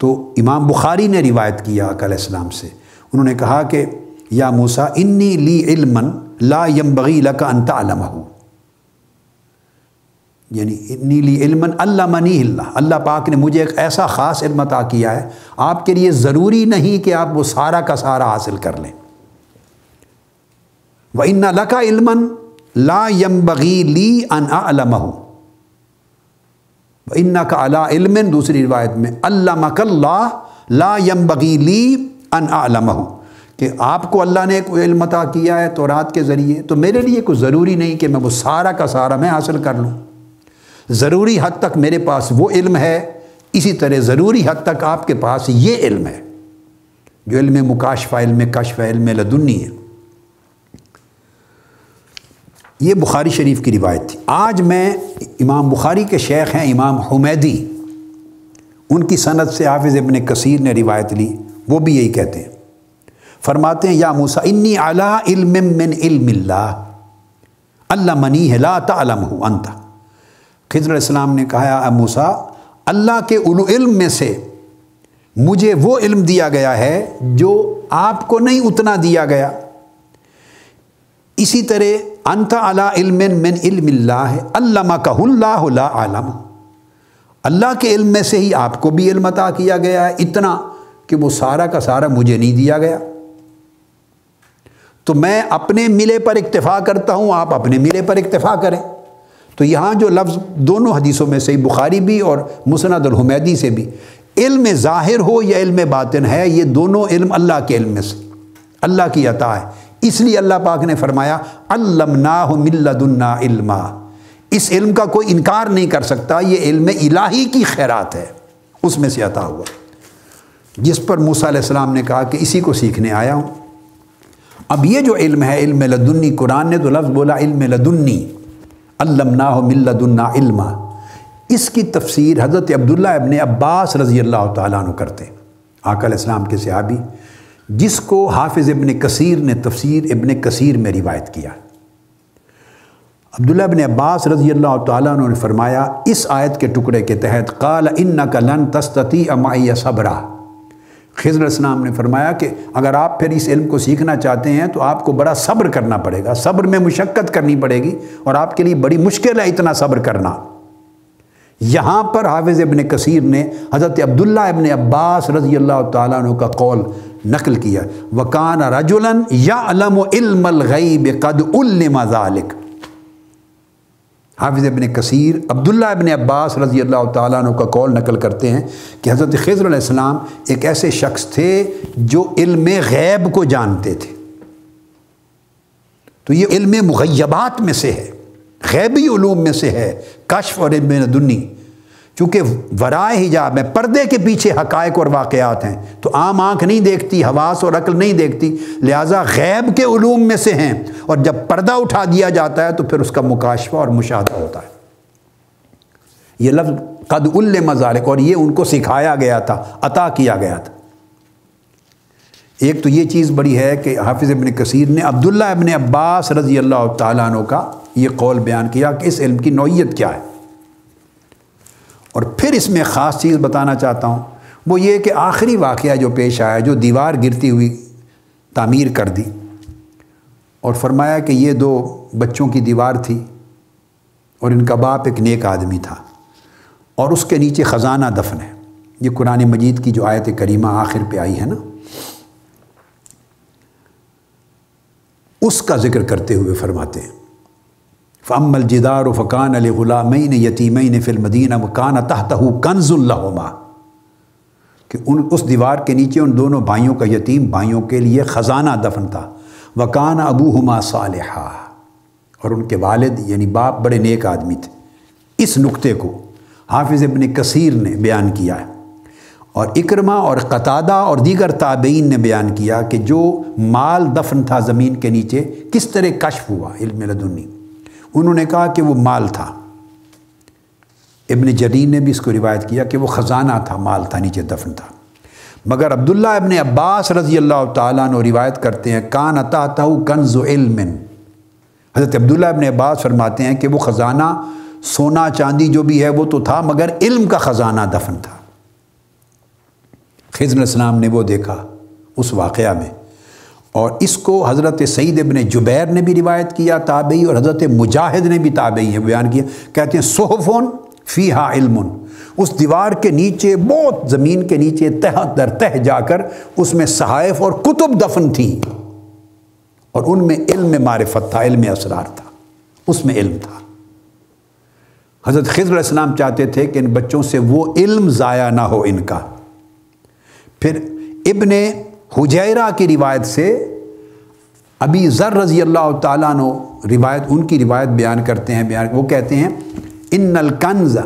تو امام بخاری نے روایت کیا آقا علیہ السلام سے، انہوں نے کہا کہ یا موسیٰ انی لی علما لا ينبغی لک ان تعلمہ، یعنی انی لی علما علمنی اللہ، اللہ پاک نے مجھے ایک ایسا خاص علم عطا کیا ہے، آپ کے لیے ضروری نہیں کہ آپ وہ سارا کا سارا حاصل کر لیں۔ وَإِنَّ لَكَ عِلْمًا لَا يَنبَغِي لِي أَنْ أَعْلَمَهُ وَإِنَّكَ عَلَىٰ عِلْمٍ، دوسری روایت میں عَلَّمَكَ اللَّهُ لَا يَنبَغِي لِي أَنْ أَعْلَمَهُ، کہ آپ کو اللہ نے کوئی علم عطا کیا ہے تورات کے ذریعے، تو میرے لیے کوئی ضروری نہیں کہ میں وہ سارا کا سارا میں حاصل کر لوں، ضروری حد تک میرے پاس وہ علم ہے، اسی طرح ضروری حد تک آپ کے پاس یہ علم ہے جو علم مکاشفہ، علم کشف، علم لدنی ہے۔ یہ بخاری شریف کی روایت تھی۔ آج میں امام بخاری کے شیخ ہیں امام حمیدی، ان کی سند سے حافظ ابن کثیر نے روایت لی، وہ بھی یہی کہتے ہیں، فرماتے ہیں یا موسیٰ انی علی علم من علم اللہ علمنی لا تعلمہ انت، خضر علیہ السلام نے کہا اے موسیٰ اللہ کے علم میں سے مجھے وہ علم دیا گیا ہے جو آپ کو نہیں اتنا دیا گیا، اسی طرح انت علی علم من علم اللہ علمکہ اللہ لا اعلم، اللہ کے علم میں سے ہی آپ کو بھی علم عطا کیا گیا ہے اتنا کہ وہ سارا کا سارا مجھے نہیں دیا گیا، تو میں اپنے ملے پر اکتفا کرتا ہوں، آپ اپنے ملے پر اکتفا کریں۔ تو یہاں جو لفظ دونوں حدیثوں میں سے بخاری بھی اور مسند الحمیدی سے بھی، علم ظاہر ہو یا علم باطن ہے، یہ دونوں علم اللہ کے علم میں سے، اللہ کی عطا ہے، اس لیے اللہ پاک نے فرمایا علمناہ من لدنا علما، اس علم کا کوئی انکار نہیں کر سکتا، یہ علم الہی کی خیرات ہے، اس میں سے عطا ہوا، جس پر موسیٰ علیہ السلام نے کہا کہ اسی کو سیکھنے آیا ہوں۔ اب یہ جو علم ہے علم لدنی، قرآن نے تو لفظ بولا علم لدنی، علمناہ من لدنا علما، اس کی تفسیر حضرت عبداللہ ابن عباس رضی اللہ تعالیٰ عنہ کرتے ہیں، آقا علیہ السلام کے صحابی، جس کو حافظ ابن کثیر نے تفسیر ابن کثیر میں روایت کیا۔ عبداللہ ابن عباس رضی اللہ تعالیٰ عنہ نے فرمایا اس آیت کے ٹکڑے کے تحت قال انک لن تستطیع معی صبرا، خضر علیہ السلام نے فرمایا کہ اگر آپ پھر اس علم کو سیکھنا چاہتے ہیں تو آپ کو بڑا صبر کرنا پڑے گا، صبر میں مشقت کرنی پڑے گی، اور آپ کے لیے بڑی مشکل ہے اتنا صبر کرنا۔ یہاں پر حافظ ابن کثیر نے حضرت عبداللہ ابن عباس رضی اللہ تعالیٰ عنہ کا قول نقل کیا، وَكَانَ رَجُلًا يَعْلَمُ عِلْمَ الْغَيْبِ قَدْ عُلِّمَ ذَلِكَ، حافظ ابن کثیر عبداللہ ابن عباس رضی اللہ تعالیٰ عنہ کا قول نقل کرتے ہیں کہ حضرت خضر علیہ السلام ایک ایسے شخص تھے جو علم غیب کو جانتے تھے، تو یہ علم مغیبات میں سے ہے، غیبی علوم میں سے ہے، کشف اور علم لدنی، چونکہ ورائے حجاب ہے، پردے کے پیچھے حقائق اور واقعات ہیں، تو عام آنکھ نہیں دیکھتی، حواس اور عقل نہیں دیکھتی، لہٰذا غیب کے علوم میں سے ہیں، اور جب پردہ اٹھا دیا جاتا ہے تو پھر اس کا مکاشفہ اور مشاہدہ ہوتا ہے۔ یہ لفظ قد علم ذالک، اور یہ ان کو سکھایا گیا تھا، عطا کیا گیا تھا۔ ایک تو یہ چیز بڑی ہے کہ حافظ ابن کثیر نے عبداللہ ابن عباس رضی اللہ تعالیٰ عنہ کا یہ قول بیان کیا کہ اس علم کی نوعیت کیا ہے، اور پھر اس میں خاص چیز بتانا چاہتا ہوں، وہ یہ کہ آخری واقعہ جو پیش آیا، جو دیوار گرتی ہوئی تعمیر کر دی، اور فرمایا کہ یہ 2 بچوں کی دیوار تھی، اور ان کا باپ ایک نیک آدمی تھا، اور اس کے نیچے خزانہ دفن ہے۔ یہ قرآن مجید کی جو آیت کریمہ آخر پہ آئی ہے نا، اس کا ذکر کرتے ہوئے فرماتے ہیں فَأَمَّا الْجِدَارُ فَكَانَ لِغُلَامَيْنِ يَتِيمَيْنِ فِي الْمَدِينَةِ وَكَانَ تَحْتَهُ كَنْزٌ لَهُمَا، کہ اس دیوار کے نیچے ان دونوں بھائیوں کا، یتیم بھائیوں کے لیے خزانہ دفن تھا، وَكَانَ أَبُوهُمَا صَالِحًا، اور ان کے والد یعنی باپ بڑے نیک آدمی تھے۔ اس نقطے کو حافظ ابن کثیر نے بیان کیا ہے، اور اکرمہ اور قتادہ اور دیگر تابعین نے بیان کیا کہ جو مال دفن تھا زمین کے نیچے کس طرح کشف ہوا علم لدنی، انہوں نے کہا کہ وہ مال تھا۔ ابن جریر نے بھی اس کو روایت کیا کہ وہ خزانہ تھا، مال تھا، نیچے دفن تھا، مگر عبداللہ ابن عباس رضی اللہ تعالیٰ عنہ روایت کرتے ہیں کان تحتہ کنز علم، حضرت عبداللہ ابن عباس فرماتے ہیں کہ وہ خزانہ سونا چاندی جو بھی ہے وہ تو تھا، مگر علم کا خزانہ دفن تھا۔ خضر علیہ السلام نے وہ دیکھا اس واقعہ میں، اور اس کو حضرت سعید ابن جبیر نے بھی روایت کیا تابعی، اور حضرت مجاہد نے بھی تابعی ہے بیان کیا، کہتے ہیں صحفن فیہا علم، اس دیوار کے نیچے بہت زمین کے نیچے تہ در تہ جا کر اس میں صحائف اور کتب دفن تھی، اور ان میں علم معرفت تھا، علم اسرار تھا، اس میں علم تھا۔ حضرت خضر علیہ السلام چاہتے تھے کہ ان بچوں سے وہ علم ضائع نہ ہو ان کا۔ پھر ابن حجیرہ کی روایت سے ابی ذر رضی اللہ تعالیٰ عنہ روایت، ان کی روایت بیان کرتے ہیں، وہ کہتے ہیں ان الکنز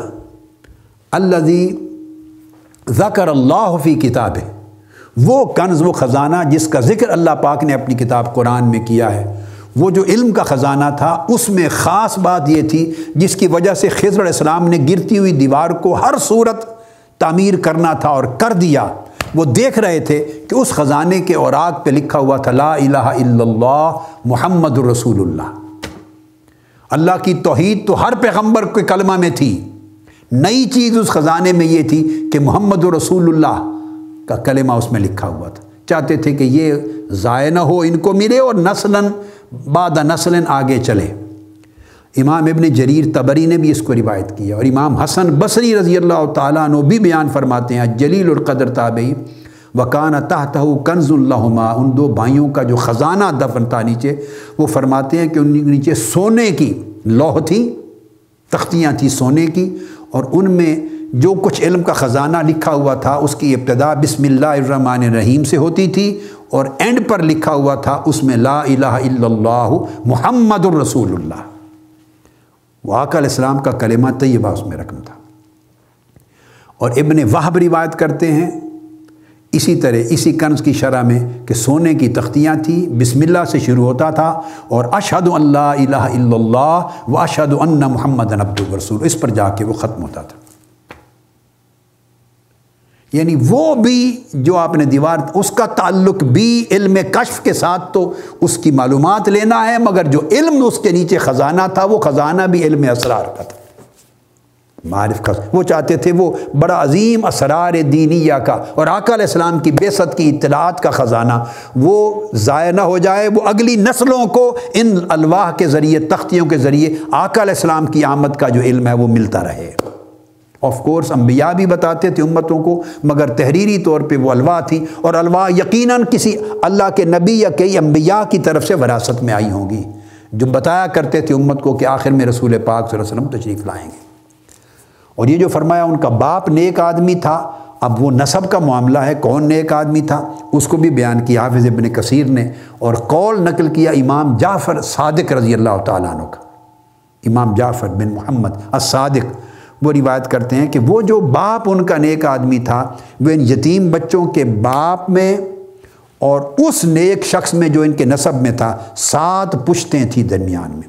الذی ذکر اللہ فی کتابہ، وہ کنز، وہ خزانہ جس کا ذکر اللہ پاک نے اپنی کتاب قرآن میں کیا ہے، وہ جو علم کا خزانہ تھا اس میں خاص بات یہ تھی جس کی وجہ سے خضر علیہ السلام نے گرتی ہوئی دیوار کو ہر صورت تعمیر کرنا تھا اور کر دیا۔ وہ دیکھ رہے تھے کہ اس خزانے کے اوراق پہ لکھا ہوا تھا لا الہ الا اللہ محمد الرسول اللہ۔ اللہ کی توحید تو ہر پیغمبر کے کلمہ میں تھی، نئی چیز اس خزانے میں یہ تھی کہ محمد رسول اللہ کا کلمہ اس میں لکھا ہوا تھا۔ چاہتے تھے کہ یہ ضائع نہ ہو، ان کو ملے اور نسلاً بعد نسلاً آگے چلے۔ امام ابن جریر طبری نے بھی اس کو روایت کیا، اور امام حسن بصری رضی اللہ تعالیٰ عنہ بھی بیان فرماتے ہیں، جلیل القدر تابعی، وکانہ تحتہ کنز لہما، ان دو بھائیوں کا جو خزانہ دفن تھا نیچے، وہ فرماتے ہیں کہ ان کے نیچے سونے کی لوح تھی، تختیاں تھیں سونے کی، اور ان میں جو کچھ علم کا خزانہ لکھا ہوا تھا اس کی ابتدا بسم اللہ الرحمن الرحیم سے ہوتی تھی، اور اینڈ پر لکھا ہوا تھا اس میں لا الہ الا اللہ محمد الرسول اللہ، وہ آقا علیہ السلام کا کلمہ طیبہ اس میں رقم تھا۔ اور ابن وہب روایت کرتے ہیں اسی طرح اسی کنز کی شرح میں کہ سونے کی تختیاں تھیں، بسم اللہ سے شروع ہوتا تھا، اور اشہد ان لا الہ الا اللہ و اشہد ان محمدًا عبدہ ورسولہ، اس پر جا کے وہ ختم ہوتا تھا۔ یعنی وہ بھی جو آپ نے دیوار، اس کا تعلق بھی علم کشف کے ساتھ تو اس کی معلومات لینا ہے، مگر جو علم اس کے نیچے خزانہ تھا وہ خزانہ بھی علم اسرار کا تھا، معرف کا۔ وہ چاہتے تھے وہ بڑا عظیم اسرار دینیہ کا اور آقا علیہ السلام کی بعثت کی اطلاعات کا خزانہ وہ ضائع نہ ہو جائے، وہ اگلی نسلوں کو ان الواح کے ذریعے، تختیوں کے ذریعے آقا علیہ السلام کی آمد کا جو علم ہے وہ ملتا رہے۔ آف کورس انبیاء بھی بتاتے تھے امتوں کو، مگر تحریری طور پہ وہ الواح تھی، اور الواح یقیناً کسی اللہ کے نبی یا کئی انبیاء کی طرف سے وراثت میں آئی ہوں گی، جو بتایا کرتے تھے امت کو کہ آخر میں رسول پاک صلی اللہ علیہ وسلم تشریف لائیں گے۔ اور یہ جو فرمایا ان کا باپ نیک آدمی تھا، اب وہ نسب کا معاملہ ہے، کون نیک آدمی تھا اس کو بھی بیان کیا حافظ ابن کثیر نے، اور قول نقل کیا امام جعفر صادق رضی اللہ تعالیٰ عنہ کا، امام جعفر بن محمد الصادق، وہ روایت کرتے ہیں کہ وہ جو باپ ان کا نیک آدمی تھا وہ ان یتیم بچوں کے باپ میں اور اس نیک شخص میں جو ان کے نسب میں تھا 7 پشتیں تھیں درمیان میں،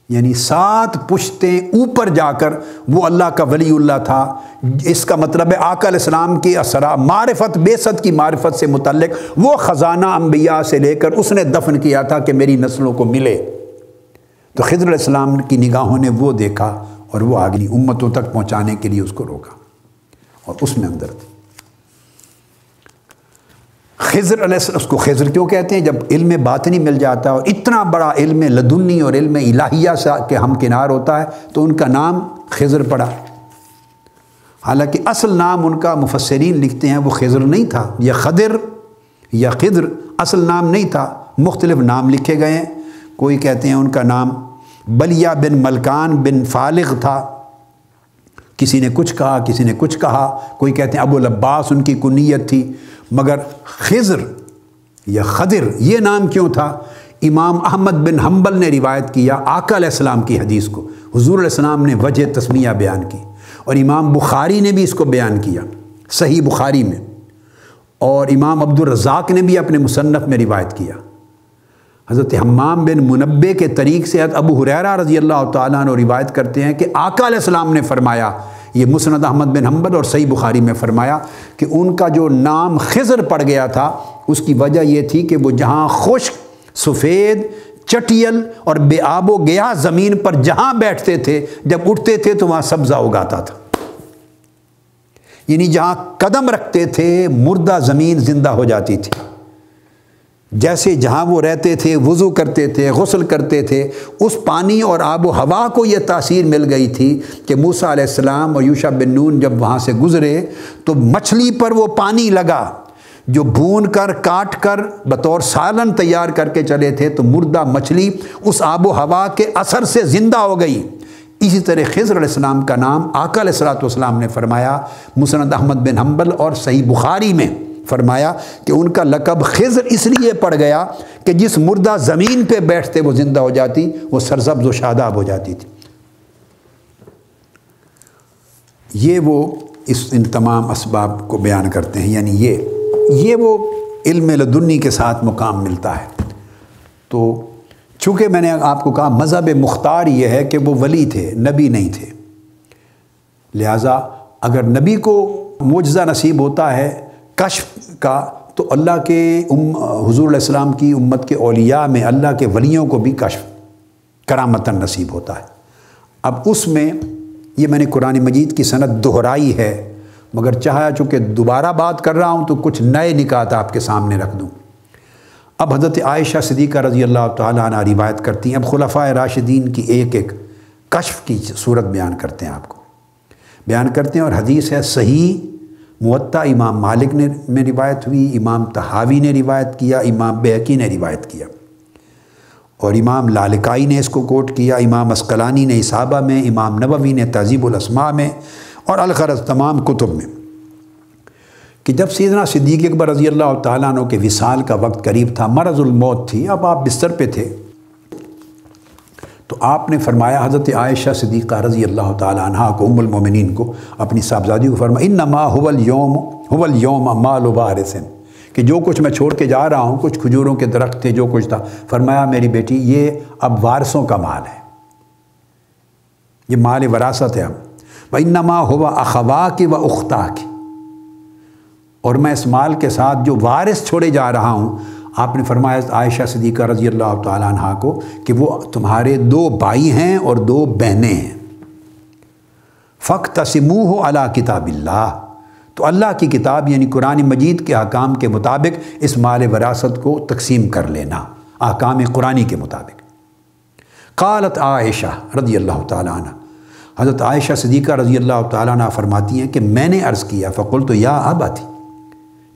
یعنی 7 پشتیں اوپر جا کر وہ اللہ کا ولی اللہ تھا۔ اس کا مطلب ہے آقا علیہ السلام کی اسرار معرفت، بعثت کی معرفت سے متعلق وہ خزانہ انبیاء سے لے کر اس نے دفن کیا تھا کہ میری نسلوں کو ملے۔ تو خضر علیہ السلام کی نگاہوں نے وہ دیکھا اور وہ آگے امتوں تک پہنچانے کے لیے اس کو روکا، اور اس میں اندر تھی خضر علیہ السلام۔ اس کو خضر کیوں کہتے ہیں؟ جب علم باطنی مل جاتا ہے اور اتنا بڑا علم لدنی اور علم الہیہ سے کہ ہم کنار ہوتا ہے تو ان کا نام خضر پڑا، حالانکہ اصل نام ان کا مفسرین لکھتے ہیں وہ خضر نہیں تھا، یا خضر یا خضر اصل نام نہیں تھا، مختلف نام لکھے گئے ہیں۔ کوئی کہتے ہیں ان کا نام بلیہ بن ملکان بن فالغ تھا، کسی نے کچھ کہا، کسی نے کچھ کہا، کوئی کہتے ہیں ابو العباس ان کی کنیت تھی، مگر خضر یا خضر یہ نام کیوں تھا؟ امام احمد بن حنبل نے روایت کیا آقا علیہ السلام کی حدیث کو، حضور علیہ السلام نے وجہ تسمیہ بیان کی، اور امام بخاری نے بھی اس کو بیان کیا صحیح بخاری میں، اور امام عبد الرزاق نے بھی اپنے مصنف میں روایت کیا۔ حضرت حمام بن منبع کے طریق سے ابو ہریرہ رضی اللہ تعالیٰ عنہ روایت کرتے ہیں کہ آقا علیہ السلام نے فرمایا، یہ مسند احمد بن حنبل اور صحیح بخاری میں فرمایا کہ ان کا جو نام خضر پڑ گیا تھا اس کی وجہ یہ تھی کہ وہ جہاں خشک، سفید، چٹیل اور بے آب و گیا زمین پر جہاں بیٹھتے تھے، جب اٹھتے تھے تو وہاں سبزہ اگاتا تھا۔ یعنی جہاں قدم رکھتے تھے مردہ زمین زندہ ہو جاتی تھی، جیسے جہاں وہ رہتے تھے، وضو کرتے تھے، غسل کرتے تھے، اس پانی اور آب و ہوا کو یہ تاثیر مل گئی تھی کہ موسیٰ علیہ السلام اور یوشع بن نون جب وہاں سے گزرے تو مچھلی پر وہ پانی لگا جو بھون کر کاٹ کر بطور سالن تیار کر کے چلے تھے، تو مردہ مچھلی اس آب و ہوا کے اثر سے زندہ ہو گئی۔ اسی طرح خضر علیہ السلام کا نام آقا علیہ السلام نے فرمایا، مسند احمد بن حنبل اور صحیح بخاری میں فرمایا کہ ان کا لقب خضر اس لیے پڑ گیا کہ جس مردہ زمین پہ بیٹھتے وہ زندہ ہو جاتی، وہ سرسبز و شاداب ہو جاتی تھی۔ یہ وہ ان تمام اسباب کو بیان کرتے ہیں، یعنی یہ وہ علم لدنی کے ساتھ مقام ملتا ہے۔ تو چونکہ میں نے آپ کو کہا مذہب مختار یہ ہے کہ وہ ولی تھے، نبی نہیں تھے، لہٰذا اگر نبی کو معجزہ نصیب ہوتا ہے کشف کا، تو اللہ کے حضور علیہ السلام کی امت کے اولیاء میں اللہ کے ولیوں کو بھی کشف کرامتاً نصیب ہوتا ہے۔ اب اس میں یہ میں نے قرآن مجید کی سند دہرائی ہے، مگر چاہا چونکہ دوبارہ بات کر رہا ہوں تو کچھ نئے نکات آپ کے سامنے رکھ دوں۔ اب حضرت عائشہ صدیقہ رضی اللہ تعالیٰ عنہ روایت کرتی ہیں، اب خلفائے راشدین کی ایک ایک کشف کی صورت بیان کرتے ہیں، آپ کو بیان کرتے ہیں، اور حدیث ہے صحیح موطا امام مالک میں روایت ہوئی، امام طحاوی نے روایت کیا، امام بہقی نے روایت کیا، اور امام لالکائی نے اس کو کوٹ کیا، امام اسقلانی نے اصابہ میں، امام نووی نے تہذیب الاسماء میں، اور الغرض تمام کتب میں، کہ جب سیدنا صدیق اکبر رضی اللہ تعالیٰ عنہ کے وصال کا وقت قریب تھا، مرض الموت تھی، اب آپ بستر پہ تھے، تو آپ نے فرمایا حضرت عائشہ صدیقہ رضی اللہ تعالیٰ عنہ کو، ام المومنین کو، اپنی صاحبزادی کو فرمایا انما هو اليوم مال وارث، کہ جو کچھ میں چھوڑ کے جا رہا ہوں، کچھ کھجوروں کے درخت تھے، جو کچھ تھا، فرمایا میری بیٹی یہ اب وارثوں کا مال ہے، یہ مال وراثت ہے اب، وانما هو اخواک و اختاک، اور میں اس مال کے ساتھ جو وارث چھوڑے جا رہا ہوں، آپ نے فرمایا عائشہ صدیقہ رضی اللہ تعالیٰ عنہ کو کہ وہ تمہارے 2 بھائی ہیں اور 2 بہنیں ہیں، فاقتسموہ علی کتاب اللہ، تو اللہ کی کتاب یعنی قرآن مجید کے احکام کے مطابق اس مال وراثت کو تقسیم کر لینا، احکام قرآنی کے مطابق۔ قالت عائشہ رضی اللہ تعالیٰ عنہ، حضرت عائشہ صدیقہ رضی اللہ تعالیٰ عنہ فرماتی ہیں کہ میں نے عرض کیا، فقلت یا ابتی،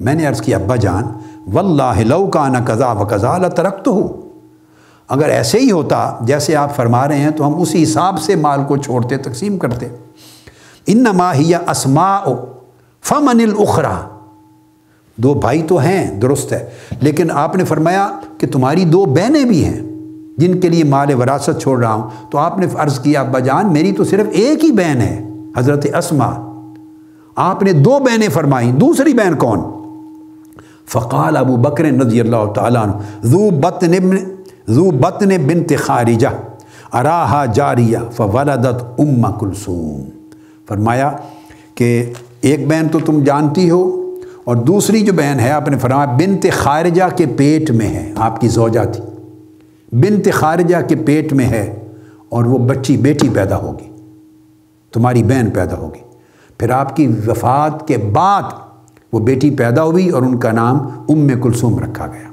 میں نے عرض کیا ابا جان، واللہ لو کان کذا و کذا لترکتہ، اگر ایسے ہی ہوتا جیسے آپ فرما رہے ہیں تو ہم اسی حساب سے مال کو چھوڑتے، تقسیم کرتے۔ انما ہی اسماء فمن الاخری، 2 بھائی تو ہیں درست ہے، لیکن آپ نے فرمایا کہ تمہاری 2 بہنیں بھی ہیں جن کے لیے مال وراثت چھوڑ رہا ہوں، تو آپ نے عرض کیا ابا جان میری تو صرف ایک ہی بہن ہے، حضرت اسماء، آپ نے 2 بہنیں فرمائیں، دوسری بہن کون؟ فقال ابو بکر رضی اللہ تعالیٰ عنہ ذو بطن بنت خارجہ اراہا جاریہ فولدت ام کلثوم، فرمایا کہ ایک بہن تو تم جانتی ہو، اور دوسری جو بہن ہے آپ نے فرمایا بنت خارجہ کے پیٹ میں ہے، آپ کی زوجہ تھی، بنت خارجہ کے پیٹ میں ہے، اور وہ بیٹی پیدا ہوگی، تمہاری بہن پیدا ہوگی۔ پھر آپ کی وفات کے بعد وہ بیٹی پیدا ہوئی اور ان کا نام ام کلثوم رکھا گیا۔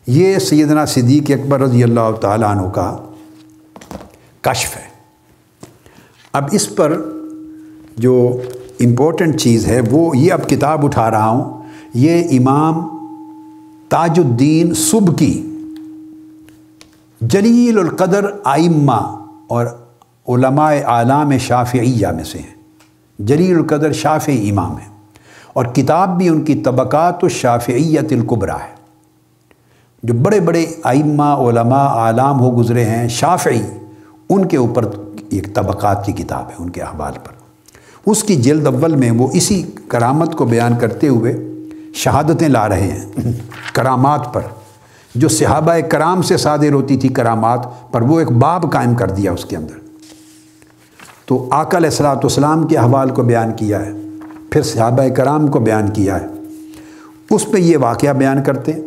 یہ سیدنا صدیق اکبر رضی اللہ تعالیٰ عنہ کا کشف ہے۔ اب اس پر جو امپورٹنٹ چیز ہے وہ یہ، اب کتاب اٹھا رہا ہوں، یہ امام تاج الدین سبکی جلیل القدر ائمہ اور علماء اعلام شافعیہ میں سے ہیں، جلیل القدر شافعی امام ہیں، اور کتاب بھی ان کی طبقات الشافعیۃ الکبریٰ ہے، جو بڑے بڑے ائمہ علماء اعلام ہو گزرے ہیں شافعی، ان کے اوپر ایک طبقات کی کتاب ہے ان کے احوال پر۔ اس کی جلد اول میں وہ اسی کرامت کو بیان کرتے ہوئے شہادتیں لا رہے ہیں کرامات پر، جو صحابہ کرام سے صادر ہوتی تھی کرامات پر، وہ ایک باب قائم کر دیا اس کے اندر۔ تو آقا علیہ الصلوۃ والسلام کے احوال کو بیان کیا ہے، پھر صحابہ کرام کو بیان کیا ہے، اس پہ یہ واقعہ بیان کرتے ہیں،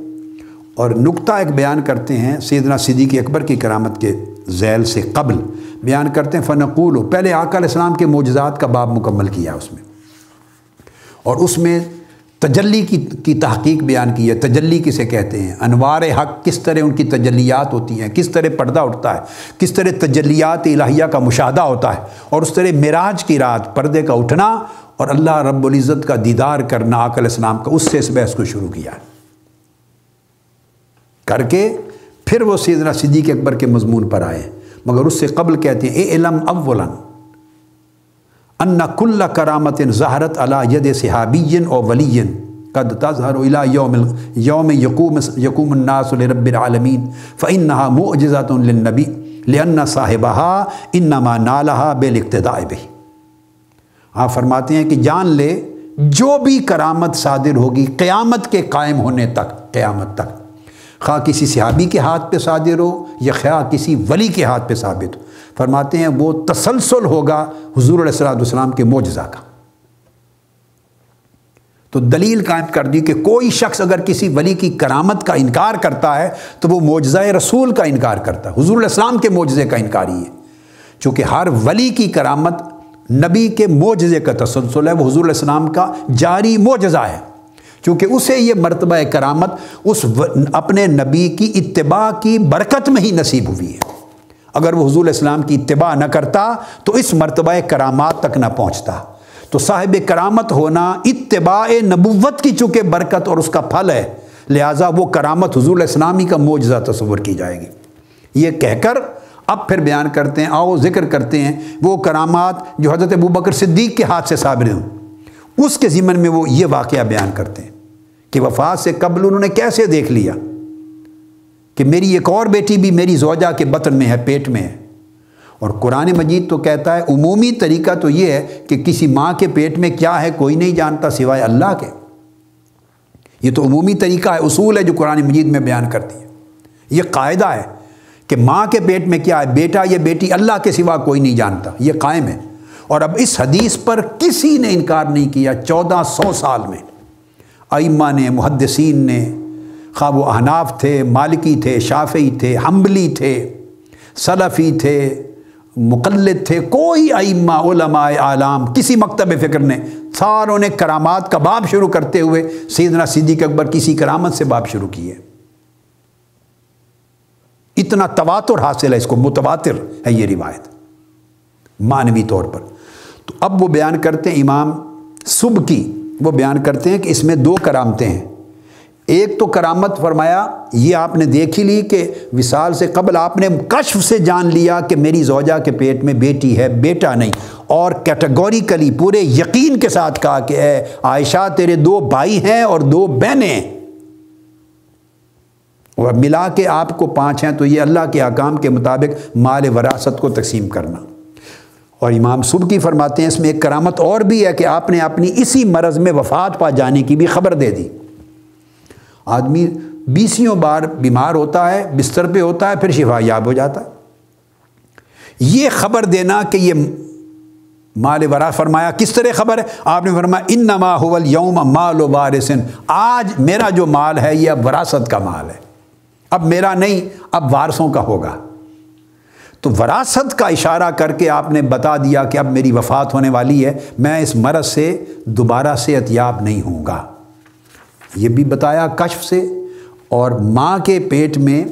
اور نقطہ ایک بیان کرتے ہیں سیدنا صدیق اکبر کی کرامت کے ذیل سے قبل بیان کرتے ہیں فنقول، پہلے آقا علیہ السلام کے معجزات کا باب مکمل کیا اس میں، اور اس میں تجلی کی تحقیق بیان کی ہے۔ تجلی کسے کہتے ہیں؟ انوار حق کس طرح ان کی تجلیات ہوتی ہیں، کس طرح پردہ اٹھتا ہے، کس طرح تجلیات الہیہ کا مشاہدہ ہوتا ہے، اور اس طرح معراج کی رات پردے کا اٹھنا اور اللہ رب العزت کا دیدار کرنا آقا علیہ السلام کا، اس سے اس بحث کو شروع کیا کر کے پھر وہ سیدنا صدیق اکبر کے مضمون پر آئے، مگر اس سے قبل کہتے ہیں اعلم اولا ان کل کرامت ظہرت علی ید صحابی او ولی قد تظہر الی یوم یقوم الناس لرب العالمین فانہا معجزۃ للنبی لان صاحبہا انما نالہا بالاقتداء بہ۔ آپ فرماتے ہیں کہ جان لے جو بھی کرامت صادر ہوگی قیامت کے قائم ہونے تک، قیامت تک، خواہ کسی صحابی کے ہاتھ پہ صادر ہو یا خواہ کسی ولی کے ہاتھ پہ ثابت ہو، فرماتے ہیں وہ تسلسل ہوگا حضور علیہ السلام کے معجزہ کا۔ تو دلیل قائم کر دی کہ کوئی شخص اگر کسی ولی کی کرامت کا انکار کرتا ہے تو وہ معجزہ رسول کا انکار کرتا ہے، حضور علیہ السلام کے معجزے کا انکاری ہے، چونکہ ہر ولی کی کرامت نبی کے معجزے کا تسلسل ہے، وہ حضور علیہ السلام کا جاری معجزہ ہے، چونکہ اسے یہ مرتبہ کرامت اس اپنے نبی کی اتباع کی برکت میں ہی نصیب ہوئی ہے۔ اگر وہ حضور علیہ السلام کی اتباع نہ کرتا تو اس مرتبہ کرامات تک نہ پہنچتا۔ تو صاحب کرامت ہونا اتباع نبوت کی چونکہ برکت اور اس کا پھل ہے، لہٰذا وہ کرامت حضور علیہ السلام ہی کا معجزہ تصور کی جائے گی۔ یہ کہہ کر اب پھر بیان کرتے ہیں، آؤ ذکر کرتے ہیں وہ کرامات جو حضرت ابوبکر صدیق کے ہاتھ سے صادر ہوں، اس کے ضمن میں وہ یہ واقعہ بیان کرتے ہیں کہ وفات سے قبل انہوں نے کیسے دیکھ لیا کہ میری ایک اور بیٹی بھی میری زوجہ کے بطن میں ہے، پیٹ میں ہے۔ اور قرآن مجید تو کہتا ہے عمومی طریقہ تو یہ ہے کہ کسی ماں کے پیٹ میں کیا ہے کوئی نہیں جانتا سوائے اللہ کے۔ یہ تو عمومی طریقہ ہے، اصول ہے جو قرآن مجید میں بیان کرتی ہے، یہ قاعدہ ہے کہ ماں کے پیٹ میں کیا ہے، بیٹا یا بیٹی، اللہ کے سوا کوئی نہیں جانتا، یہ قائم ہے۔ اور اب اس حدیث پر کسی نے انکار نہیں کیا 1400 سال میں، ائمہ نے، محدثین نے، خواہ وہ احناف تھے، مالکی تھے، شافعی تھے، حنبلی تھے، سلفی تھے، مقلد تھے، کوئی ائمہ علماء اعلام کسی مکتب فکر نے، ساروں نے کرامات کا باب شروع کرتے ہوئے سیدنا صدیق اکبر کسی کرامت سے باب شروع کیے۔ اتنا تواتر حاصل ہے، اس کو متواتر ہے یہ روایت معنوی طور پر۔ تو اب وہ بیان کرتے ہیں امام سبکی، وہ بیان کرتے ہیں کہ اس میں 2 کرامتیں ہیں۔ ایک تو کرامت فرمایا یہ آپ نے دیکھ ہی لی کہ وصال سے قبل آپ نے کشف سے جان لیا کہ میری زوجہ کے پیٹ میں بیٹی ہے، بیٹا نہیں، اور کیٹیگوریکلی پورے یقین کے ساتھ کہا کہ اے عائشہ تیرے 2 بھائی ہیں اور 2 بہنیں ہیں، اور ملا کے آپ کو 5 ہیں، تو یہ اللہ کے احکام کے مطابق مال وراثت کو تقسیم کرنا۔ اور امام سبکی فرماتے ہیں اس میں ایک کرامت اور بھی ہے کہ آپ نے اپنی اسی مرض میں وفات پا جانے کی بھی خبر دے دی۔ آدمی 20 بار بیمار ہوتا ہے، بستر پہ ہوتا ہے، پھر شفا یاب ہو جاتا ہے۔ یہ خبر دینا کہ یہ مال وراثت، فرمایا کس طرح خبر ہے؟ آپ نے فرمایا انما هو اليوم مال وارث، آج میرا جو مال ہے یہ اب وراثت کا مال ہے، اب میرا نہیں، اب وارثوں کا ہوگا۔ تو وراثت کا اشارہ کر کے آپ نے بتا دیا کہ اب میری وفات ہونے والی ہے، میں اس مرض سے دوبارہ صحت یاب نہیں ہوں گا۔ یہ بھی بتایا کشف سے، اور ماں کے پیٹ میں